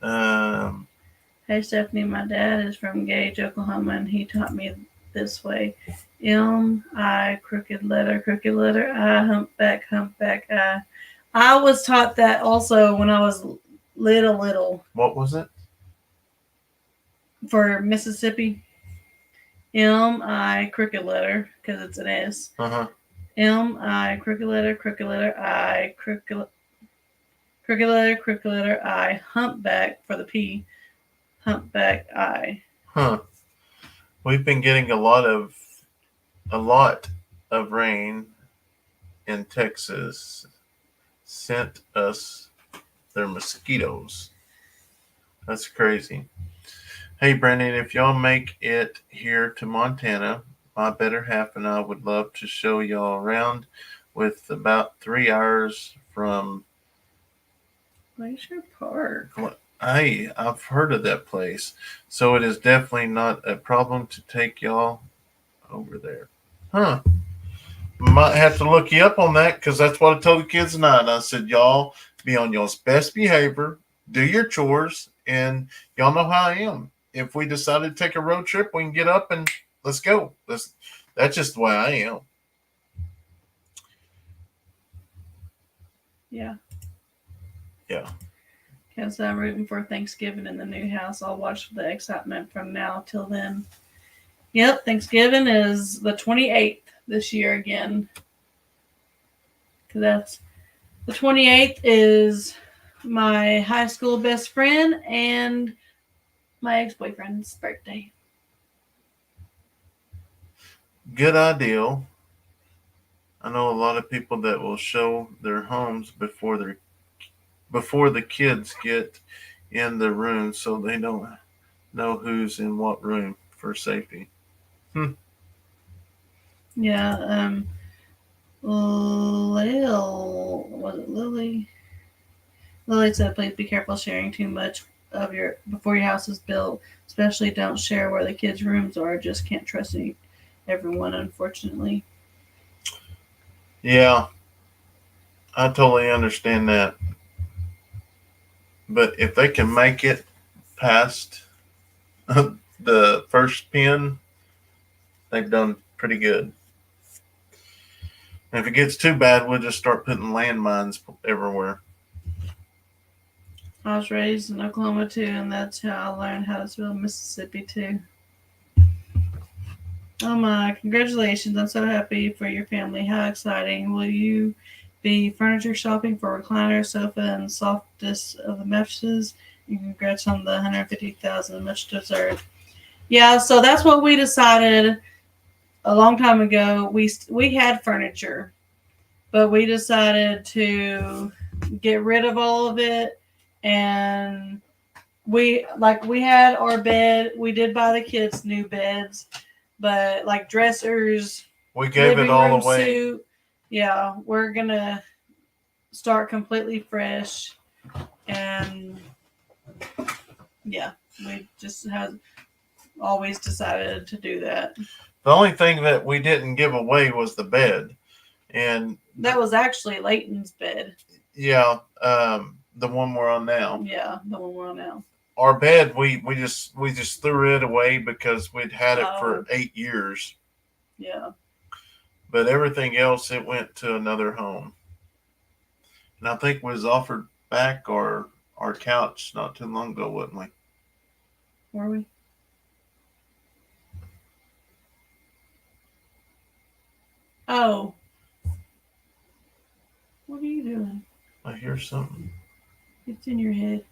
B: Hey Stephanie, my dad is from Gage, Oklahoma, and he taught me this way. I, crooked letter, I, humpback, I. I was taught that also when I was little.
A: What was it?
B: For Mississippi. I, crooked letter, because it's an S.
A: Uh-huh.
B: I, crooked letter, I, crooked letter, I, humpback for the P, humpback, I.
A: Huh. We've been getting a lot of rain in Texas. Sent us their mosquitoes. That's crazy. Hey Brandon, if y'all make it here to Montana, my better half and I would love to show y'all around with about 3 hours from
B: Glacier Park.
A: Hey, I've heard of that place. So it is definitely not a problem to take y'all over there. Huh. Might have to look you up on that because that's what I told the kids tonight. I said, y'all be on y'all's best behavior, do your chores, and y'all know how I am. If we decide to take a road trip, we can get up and let's go. That's just the way I am.
B: Yeah.
A: Yeah.
B: Because I'm rooting for Thanksgiving in the new house. I'll watch the excitement from now till then. Yep, Thanksgiving is the 28th this year again. Because that's the 28th is my high school best friend and my ex-boyfriend's birthday.
A: Good idea. I know a lot of people that will show their homes before the kids get in the room, so they don't know who's in what room for safety.
B: Yeah, Lily said, please be careful sharing too much of before your house is built. Especially don't share where the kids' rooms are. Just can't trust everyone, unfortunately.
A: Yeah, I totally understand that. But if they can make it past the first pin, they've done pretty good. And if it gets too bad, we'll just start putting landmines everywhere.
B: I was raised in Oklahoma too, and that's how I learned how to spell Mississippi too. Oh my, congratulations. I'm so happy for your family. How exciting. Will you be furniture shopping for recliner, sofa, and softest of the mattresses? And congrats on the $150,000, much deserved. Yeah, so that's what we decided a long time ago. We had furniture, but we decided to get rid of all of it, and we had our bed. We did buy the kids new beds, but like dressers,
A: we gave it all away.
B: Suit, yeah, we're gonna start completely fresh, and yeah, we just have always decided to do that.
A: The only thing that we didn't give away was the bed, and
B: that was actually Leighton's bed.
A: Yeah, the one we're on now.
B: Yeah, the one we're on now.
A: Our bed, we just threw it away because we'd had it for 8 years.
B: Yeah.
A: But everything else, it went to another home. And I think we was offered back our couch not too long ago, wasn't we?
B: Were we? Oh. What are you doing?
A: I hear something.
B: It's in your head.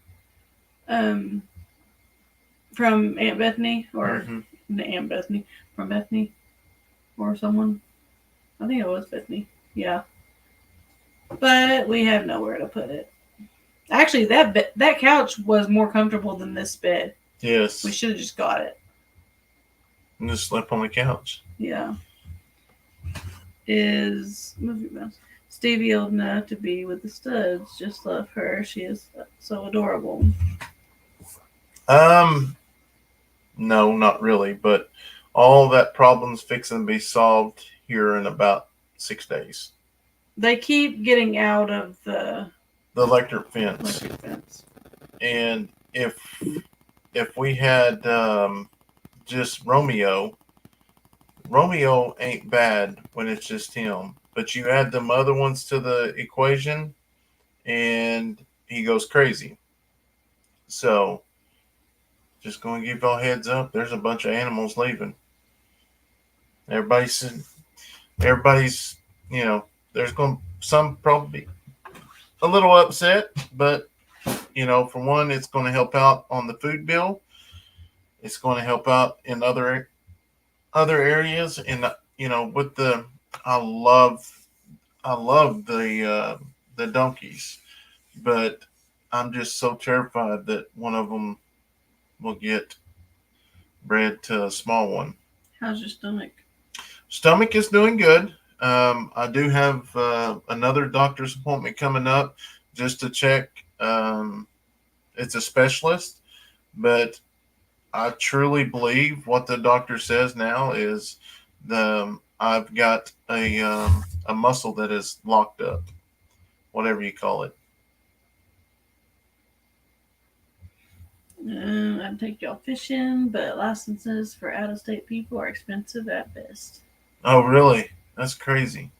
B: From Aunt Bethany or Aunt Bethany, from Bethany or someone. I think it was Bethany. Yeah. But we have nowhere to put it. Actually, that couch was more comfortable than this bed.
A: Yes.
B: We should have just got it.
A: And just slept on the couch.
B: Yeah. Is movie mouse Stevie old enough to be with the studs? Just love her. She is so adorable.
A: No, not really, but all that problem's fixing to be solved here in about 6 days.
B: They keep getting out of the
A: The electric fence.
B: electric fence.
A: And if we had just Romeo ain't bad when it's just him. But you add them other ones to the equation and he goes crazy. So just going to give y'all heads up. There's a bunch of animals leaving. Everybody's, there's going to some probably a little upset, but for one, it's going to help out on the food bill. It's going to help out in other areas, and with the I love the donkeys, but I'm just so terrified that one of them will get bred to a small one.
B: How's your stomach?
A: Stomach is doing good. I do have another doctor's appointment coming up just to check. It's a specialist, but I truly believe what the doctor says now is I've got a muscle that is locked up, whatever you call it.
B: I'd take y'all fishing, but licenses for out-of-state people are expensive at best.
A: Oh, really? That's crazy.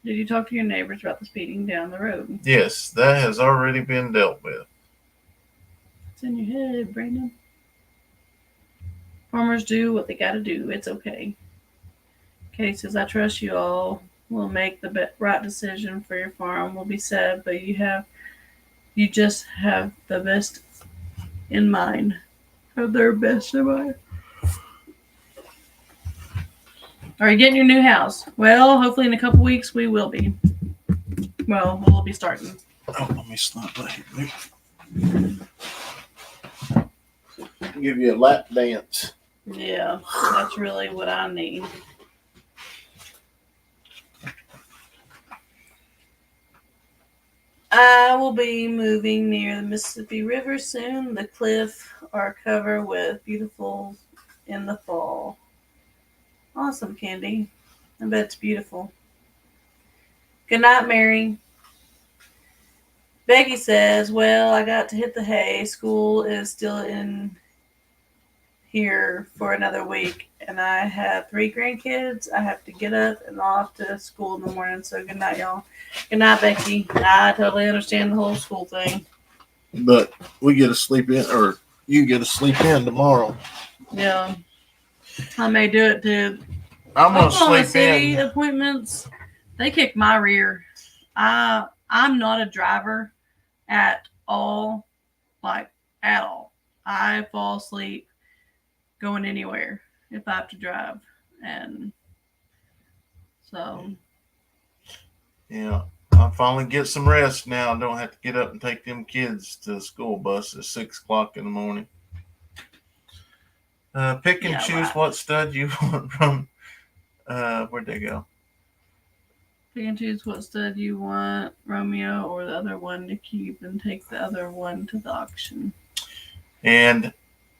B: Did you talk to your neighbors about the speeding down the road?
A: Yes, that has already been dealt with.
B: It's in your head, Brandon. Farmers do what they gotta do. It's okay. Kay says, I trust you all will make the right decision for your farm. Will be sad, but you just have the best in mind. Have their best in mind. Are you getting your new house? Well, hopefully in a couple weeks we will be. Well, we'll be starting.
A: Oh, let me slap that here. Give you a lap dance.
B: Yeah, that's really what I need. I will be moving near the Mississippi River soon. The cliffs are covered with beautiful in the fall. Awesome, Candy. I bet it's beautiful. Good night, Mary. Becky says, well, I got to hit the hay. School is still in here for another week, and I have 3 grandkids. I have to get up and off to school in the morning. So good night, y'all. Good night, Becky. I totally understand the whole school thing.
A: But we get to sleep in, or you get to sleep in tomorrow.
B: Yeah. I may do it too.
A: I'm going to
B: Oklahoma
A: sleep
B: City
A: in.
B: appointments, they kick my rear. I'm not a driver at all. Like, at all. I fall asleep going anywhere if I have to drive. And so.
A: Yeah. I finally get some rest now. I don't have to get up and take them kids to the school bus at 6 o'clock in the morning. Pick and choose
B: right.
A: what stud you want from. Where'd they go?
B: Pick and choose what stud you want, Romeo or the other one to keep, and take the other one to the auction.
A: And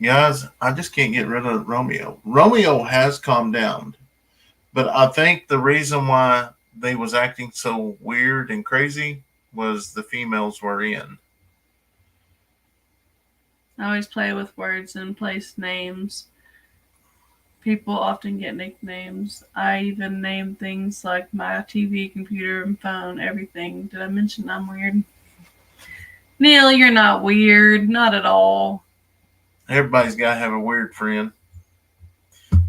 A: guys, I just can't get rid of Romeo. Romeo has calmed down, but I think the reason why they was acting so weird and crazy was the females were in.
B: I always play with words and place names. People often get nicknames. I even name things like my TV, computer, and phone, everything. Did I mention I'm weird? Neil, you're not weird. Not at all.
A: Everybody's got to have a weird friend.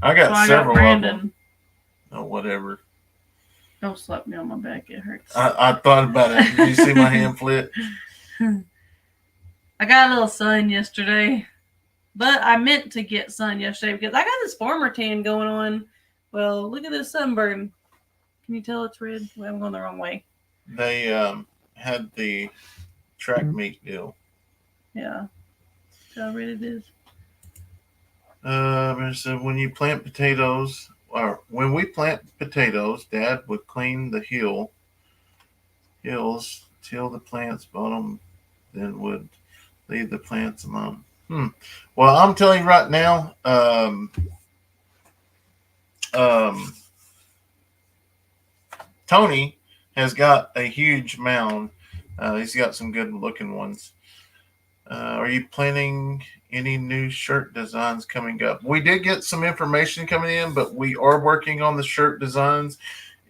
A: I got several of them. Oh, whatever.
B: Don't slap me on my back. It hurts.
A: I thought about it. Did you see my hand flip?
B: I got a little sun yesterday. But I meant to get sun yesterday because I got this farmer tan going on. Well, look at this sunburn. Can you tell it's red? Well, I'm going the wrong way.
A: They had the track meet deal.
B: Yeah. See how red it is?
A: So when you plant potatoes, or when we plant potatoes, Dad would clean the hills, till the plants bottom, then would leave the plants alone. Well, I'm telling you right now, um, Tony has got a huge mound. He's got some good looking ones. Are you planning any new shirt designs coming up? We did get some information coming in, but we are working on the shirt designs.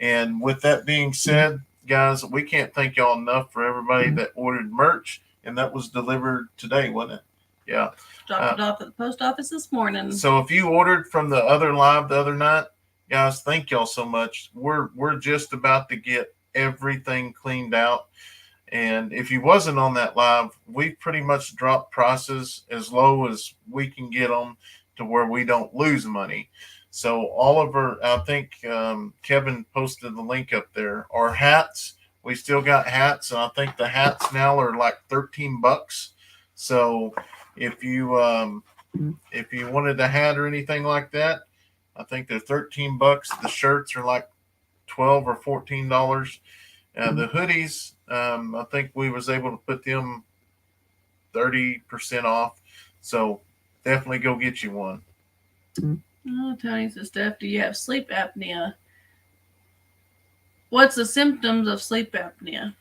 A: And with that being said, guys, we can't thank y'all enough for everybody that ordered merch, and that was delivered today, wasn't it? Yeah.
B: Dropped it off at the post office this morning.
A: So if you ordered from the other live the other night, guys, thank y'all so much. We're just about to get everything cleaned out. And if you wasn't on that live, we pretty much dropped prices as low as we can get them to where we don't lose money. So all of our, I think Kevin posted the link up there. Our hats, we still got hats, and I think the hats now are like $13. So if you wanted a hat or anything like that, I think they're $13. The shirts are like $12 or $14. The hoodies, I think we was able to put them 30% off. So definitely go get you one.
B: Oh, Tony says, Steph, do you have sleep apnea? What's the symptoms of sleep apnea?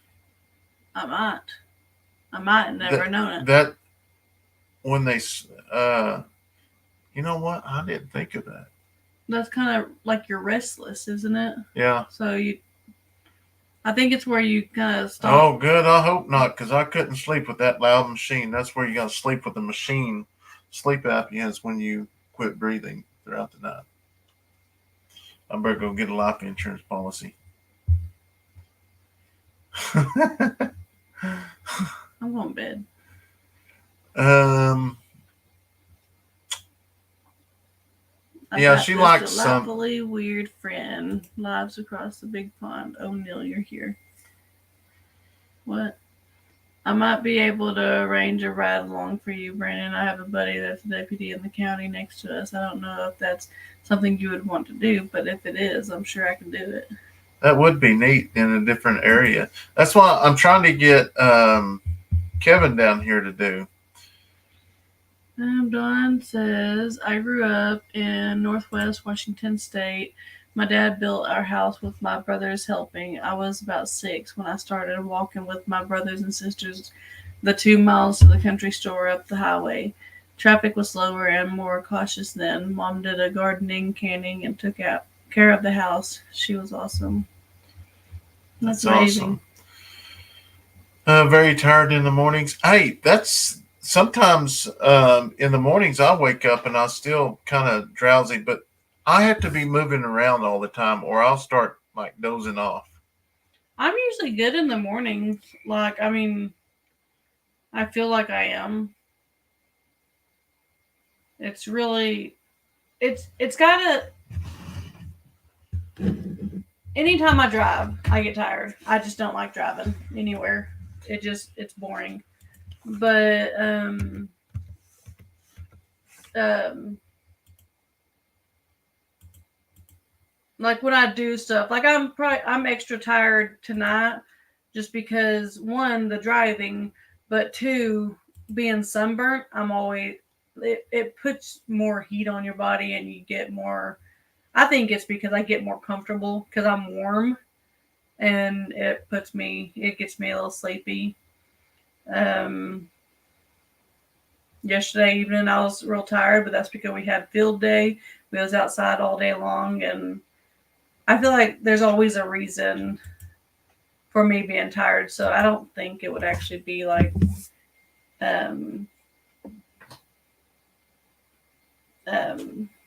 B: I might have never known it.
A: That when they, you know what? I didn't think of that.
B: That's kind of like you're restless, isn't it?
A: Yeah.
B: So I think it's where you kind of stop.
A: Oh, good. I hope not, because I couldn't sleep with that loud machine. That's where you got to sleep with the machine. Sleep apnea is when you quit breathing throughout the night. I better go get a life insurance policy.
B: I'm going to bed.
A: Yeah, she likes
B: a delightfully weird friend. Lives across the big pond. Oh, Neil, you're here. What? I might be able to arrange a ride along for you, Brandon. I have a buddy that's a deputy in the county next to us. I don't know if that's something you would want to do, but if it is, I'm sure I can do it.
A: That would be neat in a different area. That's why I'm trying to get Kevin down here to do.
B: Dawn says, I grew up in Northwest Washington State. My dad built our house with my brothers helping. I was about 6 when I started walking with my brothers and sisters the 2 miles to the country store up the highway. Traffic was slower and more cautious then. Mom did a gardening, canning, and took care of the house. She was awesome. That's amazing.
A: Awesome. Very tired in the mornings. Hey, that's sometimes in the mornings I wake up and I'm still kind of drowsy, but I have to be moving around all the time or I'll start like dozing off.
B: I'm usually good in the mornings. Like, I mean, I feel like I am. It's really, it's gotta, anytime I drive, I get tired. I just don't like driving anywhere. It's boring. But, like when I do stuff, like I'm extra tired tonight just because 1, the driving, but 2, being sunburnt, I'm always, it puts more heat on your body and you get more, I think it's because I get more comfortable because I'm warm and it gets me a little sleepy. Yesterday evening I was real tired, but that's because we had field day. We was outside all day long, and I feel like there's always a reason for me being tired. So I don't think it would actually be like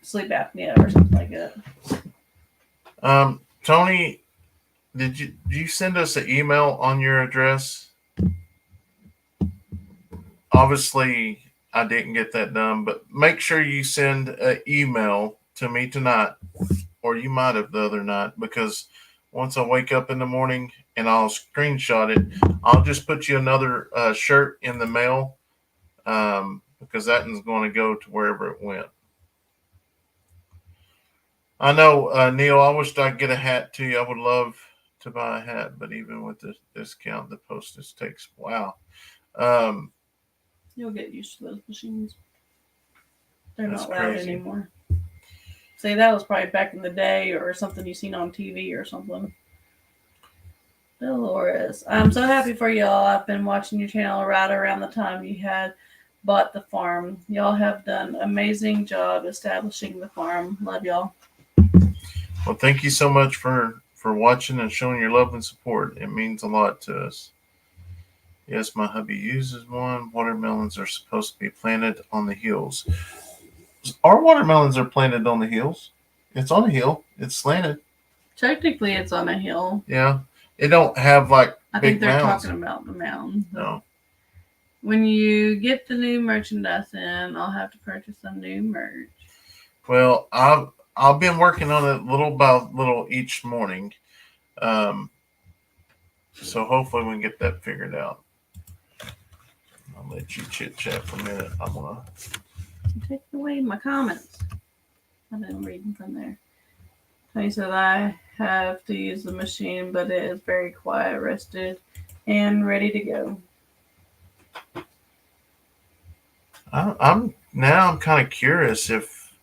B: sleep apnea or something like that.
A: Tony, did you send us an email on your address? Obviously, I didn't get that done, but make sure you send an email to me tonight, or you might have the other night, because once I wake up in the morning and I'll screenshot it, I'll just put you another shirt in the mail because that is going to go to wherever it went. I know, Neil. I wish I could get a hat too. I would love to buy a hat, but even with the discount, the postage takes wow. Um,
B: You'll get used to those machines. They're
A: that's
B: not loud
A: crazy.
B: anymore. See, that was probably back in the day or something you seen on TV or something. Dolores, I'm so happy for y'all. I've been watching your channel right around the time you had bought the farm. Y'all have done an amazing job establishing the farm. Love y'all.
A: Well, thank you so much for watching and showing your love and support. It means a lot to us. Yes, my hubby uses one. Watermelons are supposed to be planted on the hills. Our watermelons are planted on the hills. It's on a hill. It's slanted.
B: Technically, it's on a hill.
A: Yeah. It don't have like
B: I
A: big
B: think they're
A: mounds.
B: talking about the mound.
A: No.
B: When you get the new merchandise in, I'll have to purchase some new merch.
A: Well, I've been working on it little by little each morning. Um, so hopefully we can get that figured out. I'll let you chit chat for a minute. I'm gonna
B: Take away my comments. I didn't read them from there. Tony said I have to use the machine, but it is very quiet, rested, and ready to go.
A: I'm now I'm kind of curious if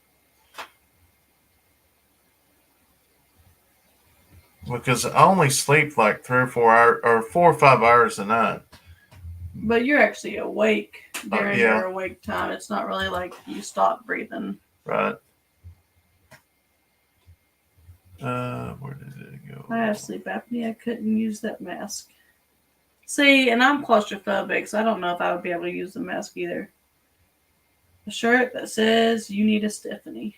A: because I only sleep like 3 or 4 hours or 4 or 5 hours a night.
B: But you're actually awake during
A: Yeah.
B: your awake time. It's not really like you stop breathing.
A: Right. Where did it go?
B: I have sleep apnea. I couldn't use that mask. See, and I'm claustrophobic, so I don't know if I would be able to use the mask either. A shirt that says "You need a Stephanie."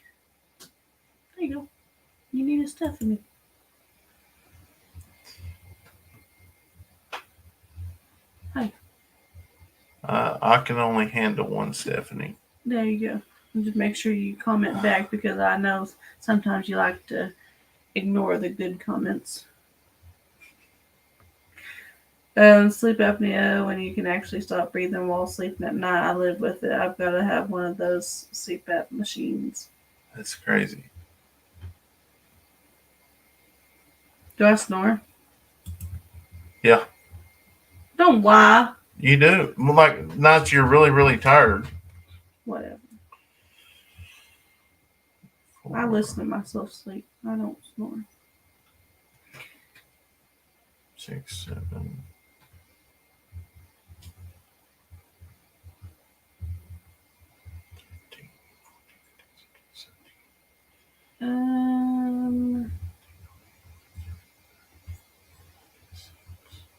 B: There you go. You need a Stephanie. Hi.
A: I can only handle one Stephanie.
B: There you go. And just make sure you comment back because I know sometimes you like to ignore the good comments. Sleep apnea, when you can actually stop breathing while sleeping at night. I live with it. I've got to have one of those CPAP machines.
A: That's crazy.
B: Do I snore?
A: Yeah.
B: Don't lie.
A: You do. Like nights you're really, really tired.
B: Whatever. I listen to myself sleep. I don't snore.
A: 6, 7.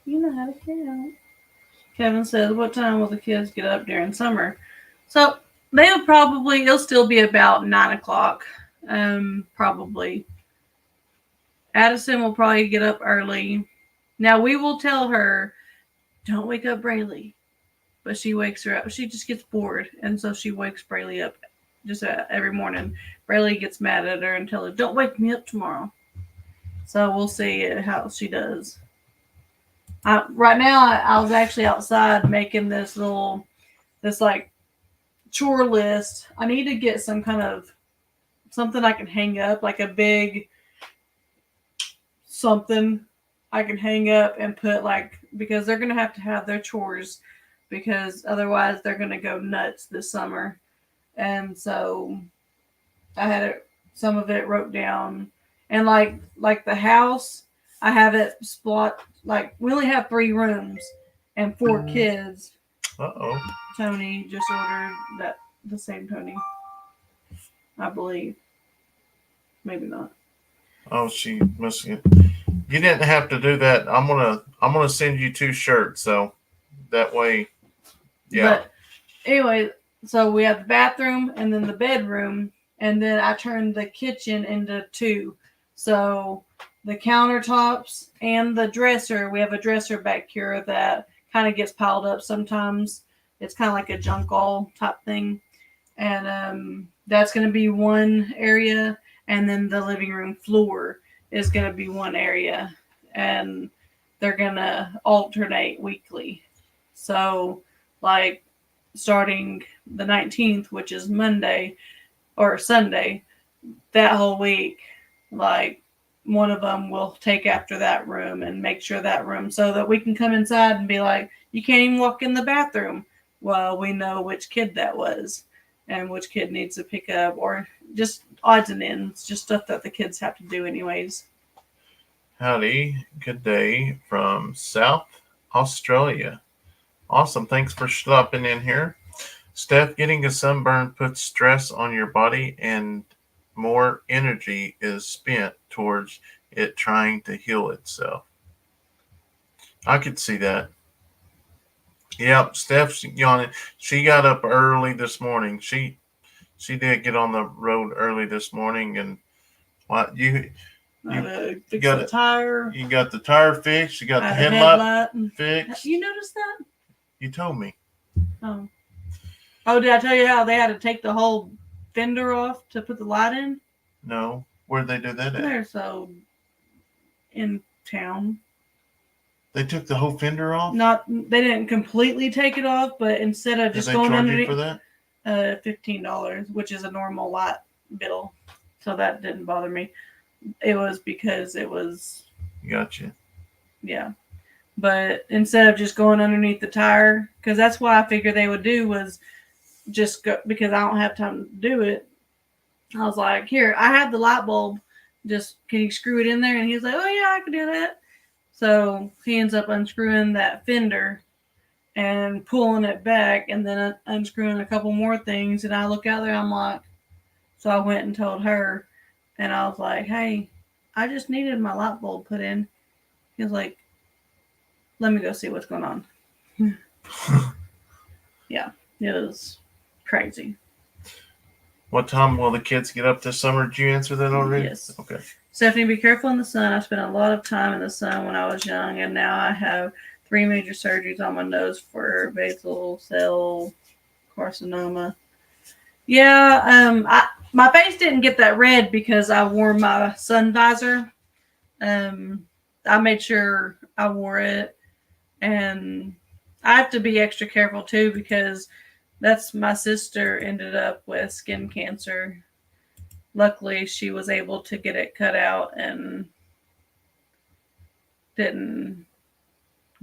B: You know how to count. Kevin says, "What time will the kids get up during summer?" So it'll still be about 9 o'clock. Probably. Addison will probably get up early. Now we will tell her, "Don't wake up Braylee," but she wakes her up. She just gets bored, and so she wakes Braylee up just every morning. Braylee gets mad at her and tells her, "Don't wake me up tomorrow." So we'll see how she does. Right now, I was actually outside making this like chore list. I need to get some kind of something I can hang up, like a big something I can hang up and put because they're going to have their chores because otherwise they're going to go nuts this summer. And so I had some of it wrote down, and like the house, I have it split. Like we only have 3 rooms and 4 kids.
A: Uh-oh.
B: Tony just ordered the same Tony, I believe. Maybe not.
A: Oh, she must get. You didn't have to do that. I'm gonna send you 2 shirts, so that way. Yeah.
B: But anyway, so we have the bathroom and then the bedroom, and then I turned the kitchen into 2. So the countertops and the dresser, we have a dresser back here that kind of gets piled up sometimes. It's kind of like a junk all type thing. And that's going to be one area. And then the living room floor is going to be one area. And they're going to alternate weekly. So, starting the 19th, which is Monday or Sunday, that whole week, like one of them will take after that room and make sure that room so that we can come inside and be like, you can't even walk in the bathroom. Well, we know which kid that was and which kid needs to pick up, or just odds and ends, just stuff that the kids have to do anyways.
A: Howdy, good day from South Australia. Awesome, thanks for stopping in here. Steph, getting a sunburn puts stress on your body and more energy is spent towards it trying to heal itself. I could see that. Yep, Steph's yawning. She got up early this morning. She did get on the road early this morning, and what you
B: Fix
A: got
B: the tire.
A: You got the tire fixed. You got the
B: headlight
A: fixed.
B: You noticed that?
A: You told me.
B: Oh. Oh, did I tell you how they had to take the whole fender off to put the light in?
A: No. Where'd they do that at?
B: They're so in town.
A: They took the whole fender off?
B: They didn't completely take it off, but instead of just going underneath,
A: for that?
B: $15, which is a normal light bill. So that didn't bother me. It was because it was.
A: Gotcha.
B: Yeah. But instead of just going underneath the tire, because that's what I figured they would do was just go, because I don't have time to do it. I was like, here, I have the light bulb. Just, can you screw it in there? And he was like, oh, yeah, I can do that. So he ends up unscrewing that fender and pulling it back and then unscrewing a couple more things. And I look out there, I'm like, so I went and told her, and I was like, hey, I just needed my light bulb put in. He was like, let me go see what's going on. Yeah, it was crazy.
A: What time will the kids get up this summer? Did you answer that already?
B: Yes.
A: Okay.
B: Stephanie, be careful in the sun. I spent a lot of time in the sun when I was young, and now I have 3 major surgeries on my nose for basal cell carcinoma. Yeah, my face didn't get that red because I wore my sun visor. I made sure I wore it, and I have to be extra careful too because that's my sister ended up with skin cancer. Luckily, she was able to get it cut out and didn't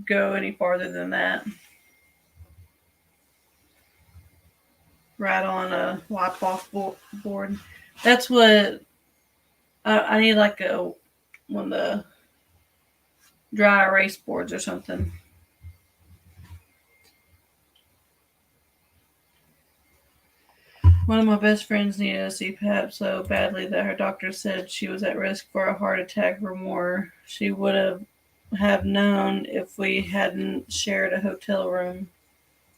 B: go any farther than that. Right on a wipe off board. That's what I need, like one of the dry erase boards or something. One of my best friends needed a CPAP so badly that her doctor said she was at risk for a heart attack or more. She would have known if we hadn't shared a hotel room.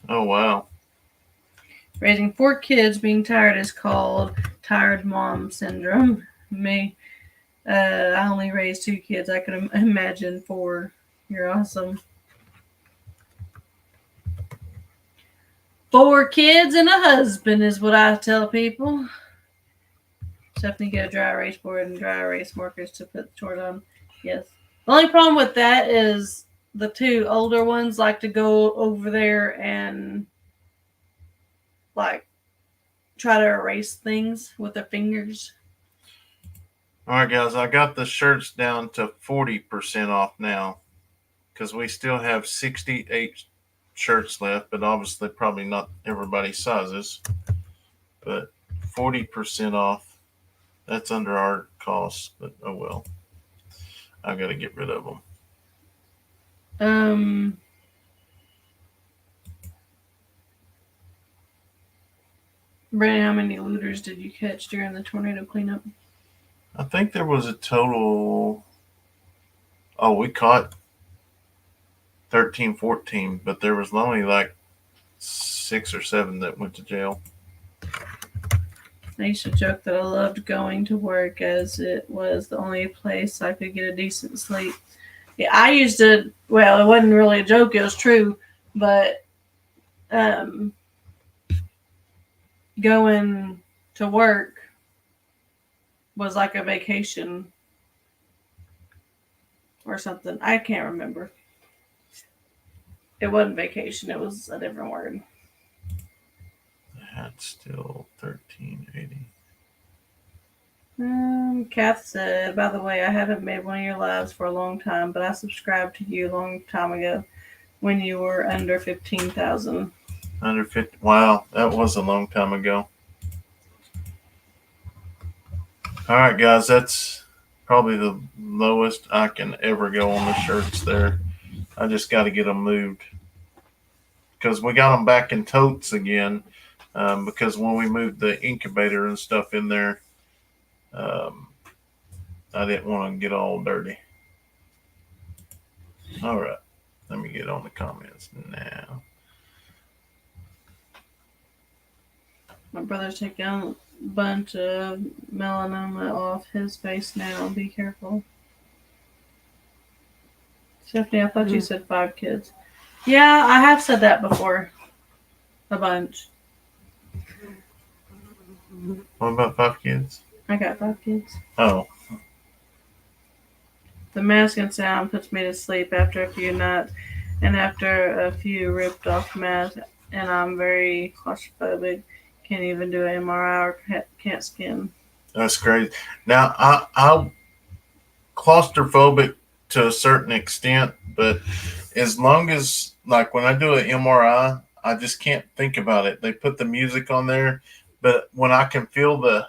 A: Oh, wow.
B: Raising 4 kids being tired is called tired mom syndrome. Me, I only raised 2 kids. I could imagine 4. You're awesome. 4 kids and a husband is what I tell people. Stephanie, get a dry erase board and dry erase markers to put the chores on. Yes. The only problem with that is the 2 older ones like to go over there and like try to erase things with their fingers.
A: All right, guys, I got the shirts down to 40% off now because we still have 68 shirts left, but obviously probably not everybody's sizes. But 40% off. That's under our cost, but oh well. I got to get rid of them.
B: Brandon, how many looters did you catch during the tornado cleanup?
A: I think there was a total. Oh, we caught 13, 14, but there was only like 6 or 7 that went to jail.
B: I used to joke that I loved going to work as it was the only place I could get a decent sleep. Yeah, I used to, well, it wasn't really a joke, it was true, but going to work was like a vacation or something. I can't remember. It wasn't vacation, it was a different word.
A: The hat's still $13.80.
B: Kath said, by the way, I haven't made one of your lives for a long time, but I subscribed to you a long time ago when you were under 15,000.
A: Under 50. Wow, that was a long time ago. All right, guys, that's probably the lowest I can ever go on the shirts there. I just got to get them moved because we got them back in totes again. Because when we moved the incubator and stuff in there, um, I didn't want to get all dirty. All right, let me get on the comments now.
B: My brother's taking a bunch of melanoma off his face now. Be careful. Stephanie, I thought you said 5 kids. Yeah, I have said that before. A bunch.
A: What about 5 kids?
B: I got 5 kids.
A: Oh.
B: The masking sound puts me to sleep after a few nights and after a few ripped off masks, and I'm very claustrophobic. Can't even do an MRI or can't skin.
A: That's crazy. Now, I'm claustrophobic to a certain extent, but as long as, like, when I do an MRI, I just can't think about it. They put the music on there, but when I can feel the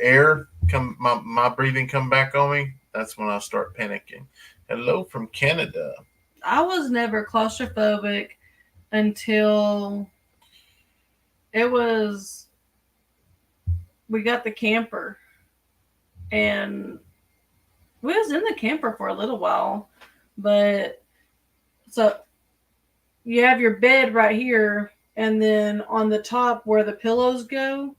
A: air come, my breathing come back on me, that's when I start panicking. Hello from Canada.
B: I was never claustrophobic until we got the camper, and we was in the camper for a little while, but so you have your bed right here, and then on the top where the pillows go,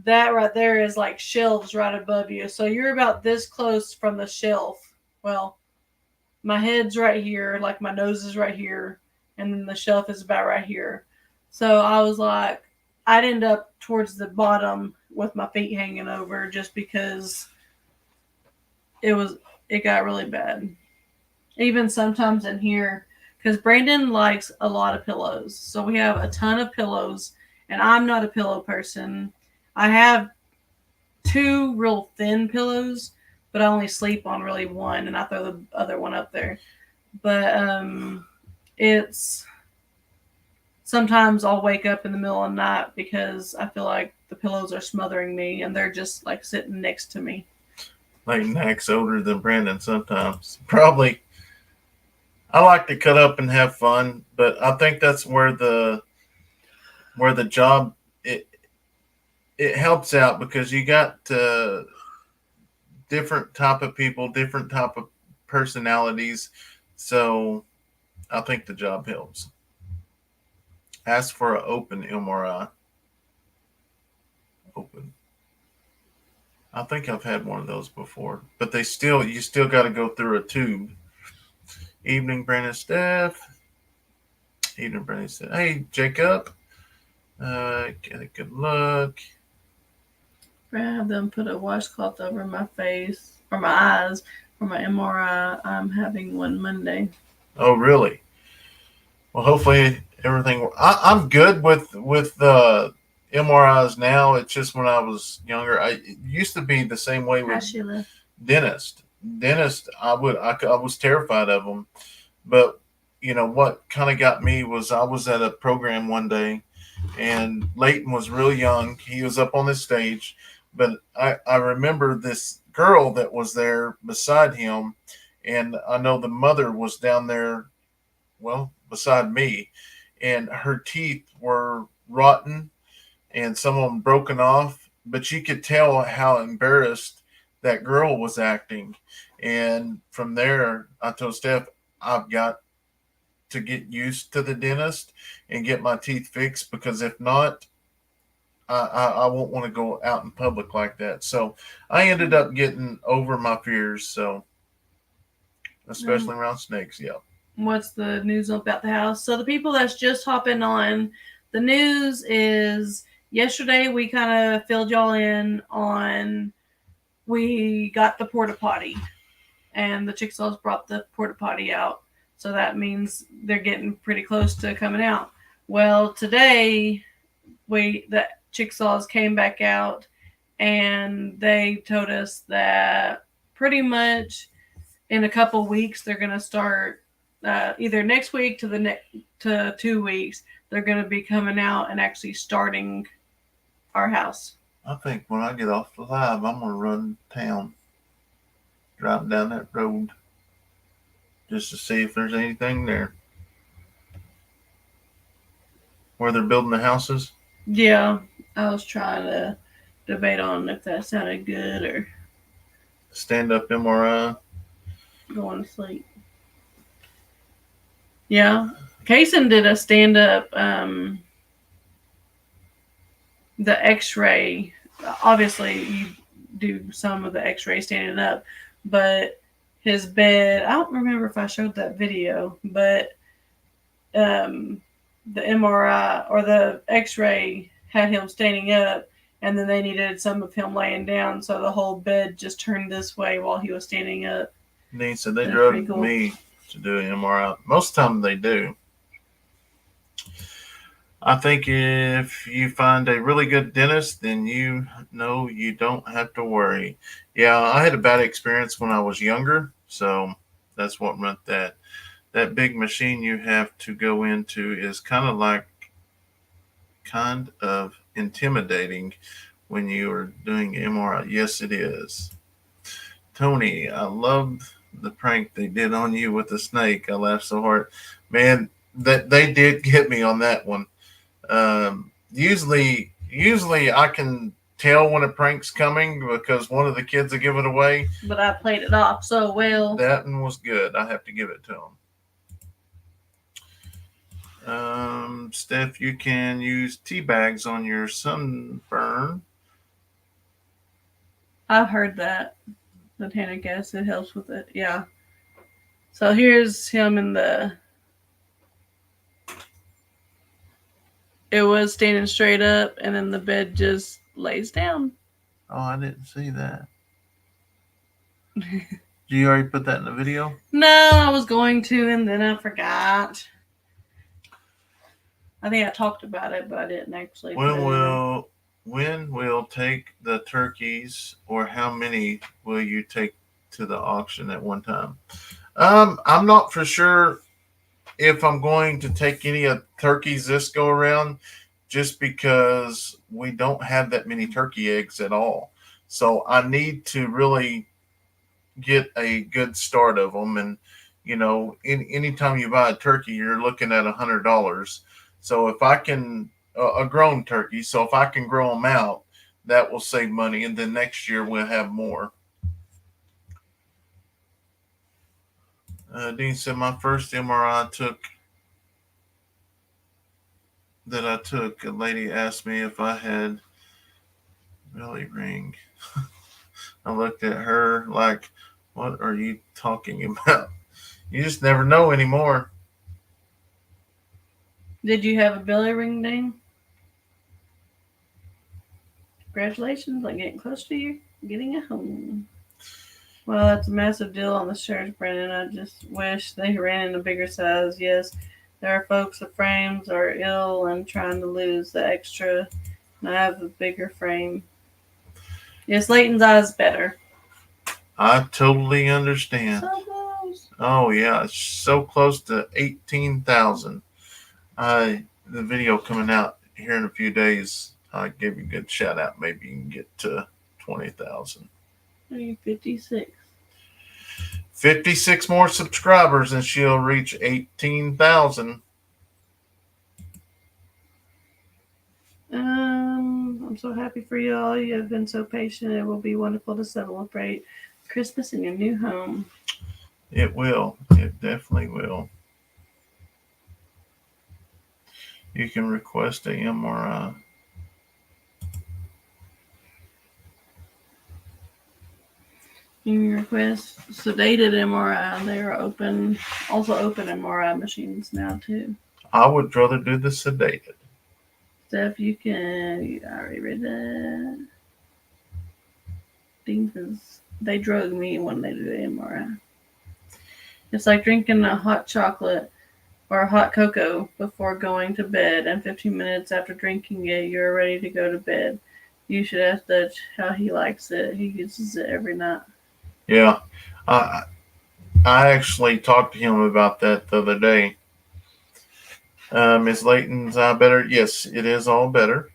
B: that right there is like shelves right above you. So you're about this close from the shelf. Well, my head's right here, like my nose is right here, and then the shelf is about right here. So I was like, I'd end up towards the bottom with my feet hanging over just because it got really bad. Even sometimes in here, because Brandon likes a lot of pillows. So we have a ton of pillows, and I'm not a pillow person. I have 2 real thin pillows, but I only sleep on really one, and I throw the other one up there. But it's sometimes I'll wake up in the middle of the night because I feel like the pillows are smothering me, and they're just like sitting next to me.
A: Like Mac's older than Brandon sometimes. Probably. I like to cut up and have fun, but I think that's where the job it helps out because you got different type of people, different type of personalities. So I think the job helps. Ask for an open MRI. Open. I think I've had one of those before, but you still got to go through a tube. Evening, Brandon, Steph. Evening, Brandon, Steph. Hey, Jacob. Get a good look.
B: I have them put a washcloth over my face or my eyes for my MRI. I'm having one Monday.
A: Oh, really? Well, hopefully everything. I'm good with the MRIs now. It's just when I was younger, it used to be the same way with dentist. I was terrified of them, but what kind of got me was I was at a program one day, and Leighton was really young. He was up on the stage, but I remember this girl that was there beside him, and I know the mother was down there, well, beside me, and her teeth were rotten and some of them broken off, but you could tell how embarrassed that girl was acting. And from there, I told Steph, I've got to get used to the dentist and get my teeth fixed, because if not, I won't want to go out in public like that. So I ended up getting over my fears. So especially around snakes. Yeah.
B: What's the news about the house? So the people that's just hopping on, the news is yesterday we kind of filled y'all in on, we got the porta potty, and the Chickasaws brought the porta potty out. So that means they're getting pretty close to coming out. Well, today the Chickasaws came back out, and they told us that pretty much in a couple weeks they're going to start either next week to 2 weeks they're going to be coming out and actually starting our house.
A: I think when I get off the live, I'm gonna run town, driving down that road, just to see if there's anything there where they're building the houses.
B: Yeah, I was trying to debate on if that sounded good or
A: Stand up MRI.
B: going to sleep. Yeah, Kayson did a stand up. The X-ray. Obviously, you do some of the X-ray standing up, but his bed. I don't remember if I showed that video, but the MRI or the X-ray had him standing up, and then they needed some of him laying down, so the whole bed just turned this way while he was standing up.
A: Neat. So they
B: That's
A: drug
B: pretty cool.
A: me to do an MRI. Most of the time they do. I think if you find a really good dentist, then you know you don't have to worry. Yeah, I had a bad experience when I was younger, so that's what meant that. That big machine you have to go into is kind of intimidating when you are doing MRI. Yes, it is. Tony, I love the prank they did on you with the snake. I laughed so hard. Man, that they did get me on that one. Usually I can tell when a prank's coming because one of the kids will give it away.
B: But I played it off so well.
A: That one was good. I have to give it to them. Steph, you can use tea bags on your sunburn.
B: I've heard that. The tannic acid helps with it. Yeah. So here's him in the. It was standing straight up, and then the bed just lays down.
A: Oh, I didn't see that. Did you already put that in the video?
B: No, I was going to, and then I forgot. I think I talked about it, but I didn't actually.
A: When will take the turkeys, or how many will you take to the auction at one time? I'm not for sure if I'm going to take any of turkeys this go around, just because we don't have that many turkey eggs at all. So I need to really get a good start of them. And, anytime you buy a turkey, you're looking at $100. So if I can, a grown turkey, so if I can grow them out, that will save money. And then next year we'll have more. Dean said my first MRI I took, a lady asked me if I had belly ring. I looked at her like, what are you talking about? You just never know anymore.
B: Did you have a belly ring, Dane? Congratulations on getting close to you, getting a home. Well, that's a massive deal on the shirts, Brandon. I just wish they ran in a bigger size. Yes, there are folks that frames are ill and trying to lose the extra. And I have a bigger frame. Yes, Leighton's eyes better.
A: I totally understand.
B: So close.
A: Oh yeah, it's so close to 18,000. The video coming out here in a few days. I give you a good shout out. Maybe you can get to 20,000.
B: 56.
A: 56 more subscribers and she'll reach 18,000.
B: I'm so happy for you all. You have been so patient. It will be wonderful to celebrate Christmas in your new home.
A: It will. It definitely will. You can request a MRI.
B: You can request sedated MRI. They are open MRI machines now too.
A: I would rather do the sedated.
B: Steph, I already read that. They drug me when they do the MRI. It's like drinking a hot chocolate or a hot cocoa before going to bed, and 15 minutes after drinking it, you're ready to go to bed. You should ask Dutch how he likes it. He uses it every night.
A: Yeah. I actually talked to him about that the other day. Is Leighton's better? Yes, it is all better.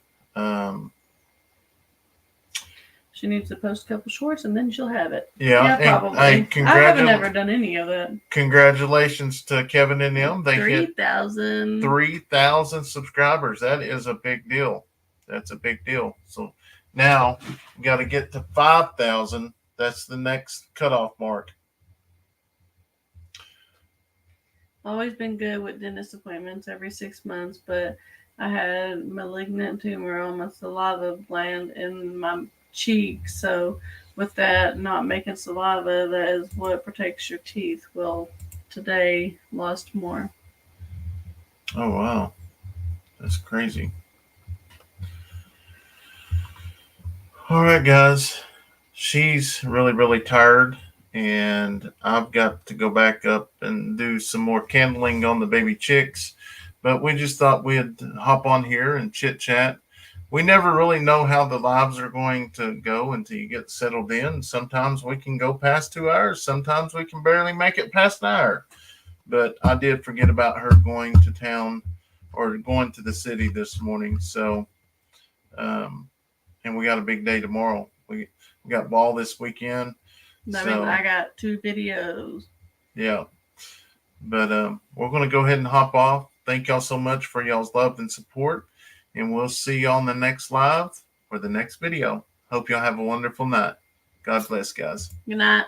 B: She needs to post a couple shorts and then she'll have it.
A: Yeah,
B: probably. I haven't ever done any of that.
A: Congratulations to Kevin and them. They
B: 3,000.
A: 3,000 subscribers. That is a big deal. That's a big deal. So now we got to get to 5,000. That's the next cutoff mark.
B: Always been good with dentist appointments every 6 months, but I had malignant tumor on my saliva gland in my cheek. So with that, not making saliva, that is what protects your teeth. Well, today lost more.
A: Oh, wow. That's crazy. All right, guys. She's really, really tired, and I've got to go back up and do some more candling on the baby chicks. But we just thought we'd hop on here and chit chat. We never really know how the lives are going to go until you get settled in. Sometimes we can go past 2 hours. Sometimes we can barely make it past an hour. But I did forget about her going to town or going to the city this morning. So, and we got a big day tomorrow. We got ball this weekend.
B: That means I got 2 videos.
A: Yeah. But we're going to go ahead and hop off. Thank y'all so much for y'all's love and support. And we'll see you on the next live or the next video. Hope y'all have a wonderful night. God bless, guys.
B: Good night.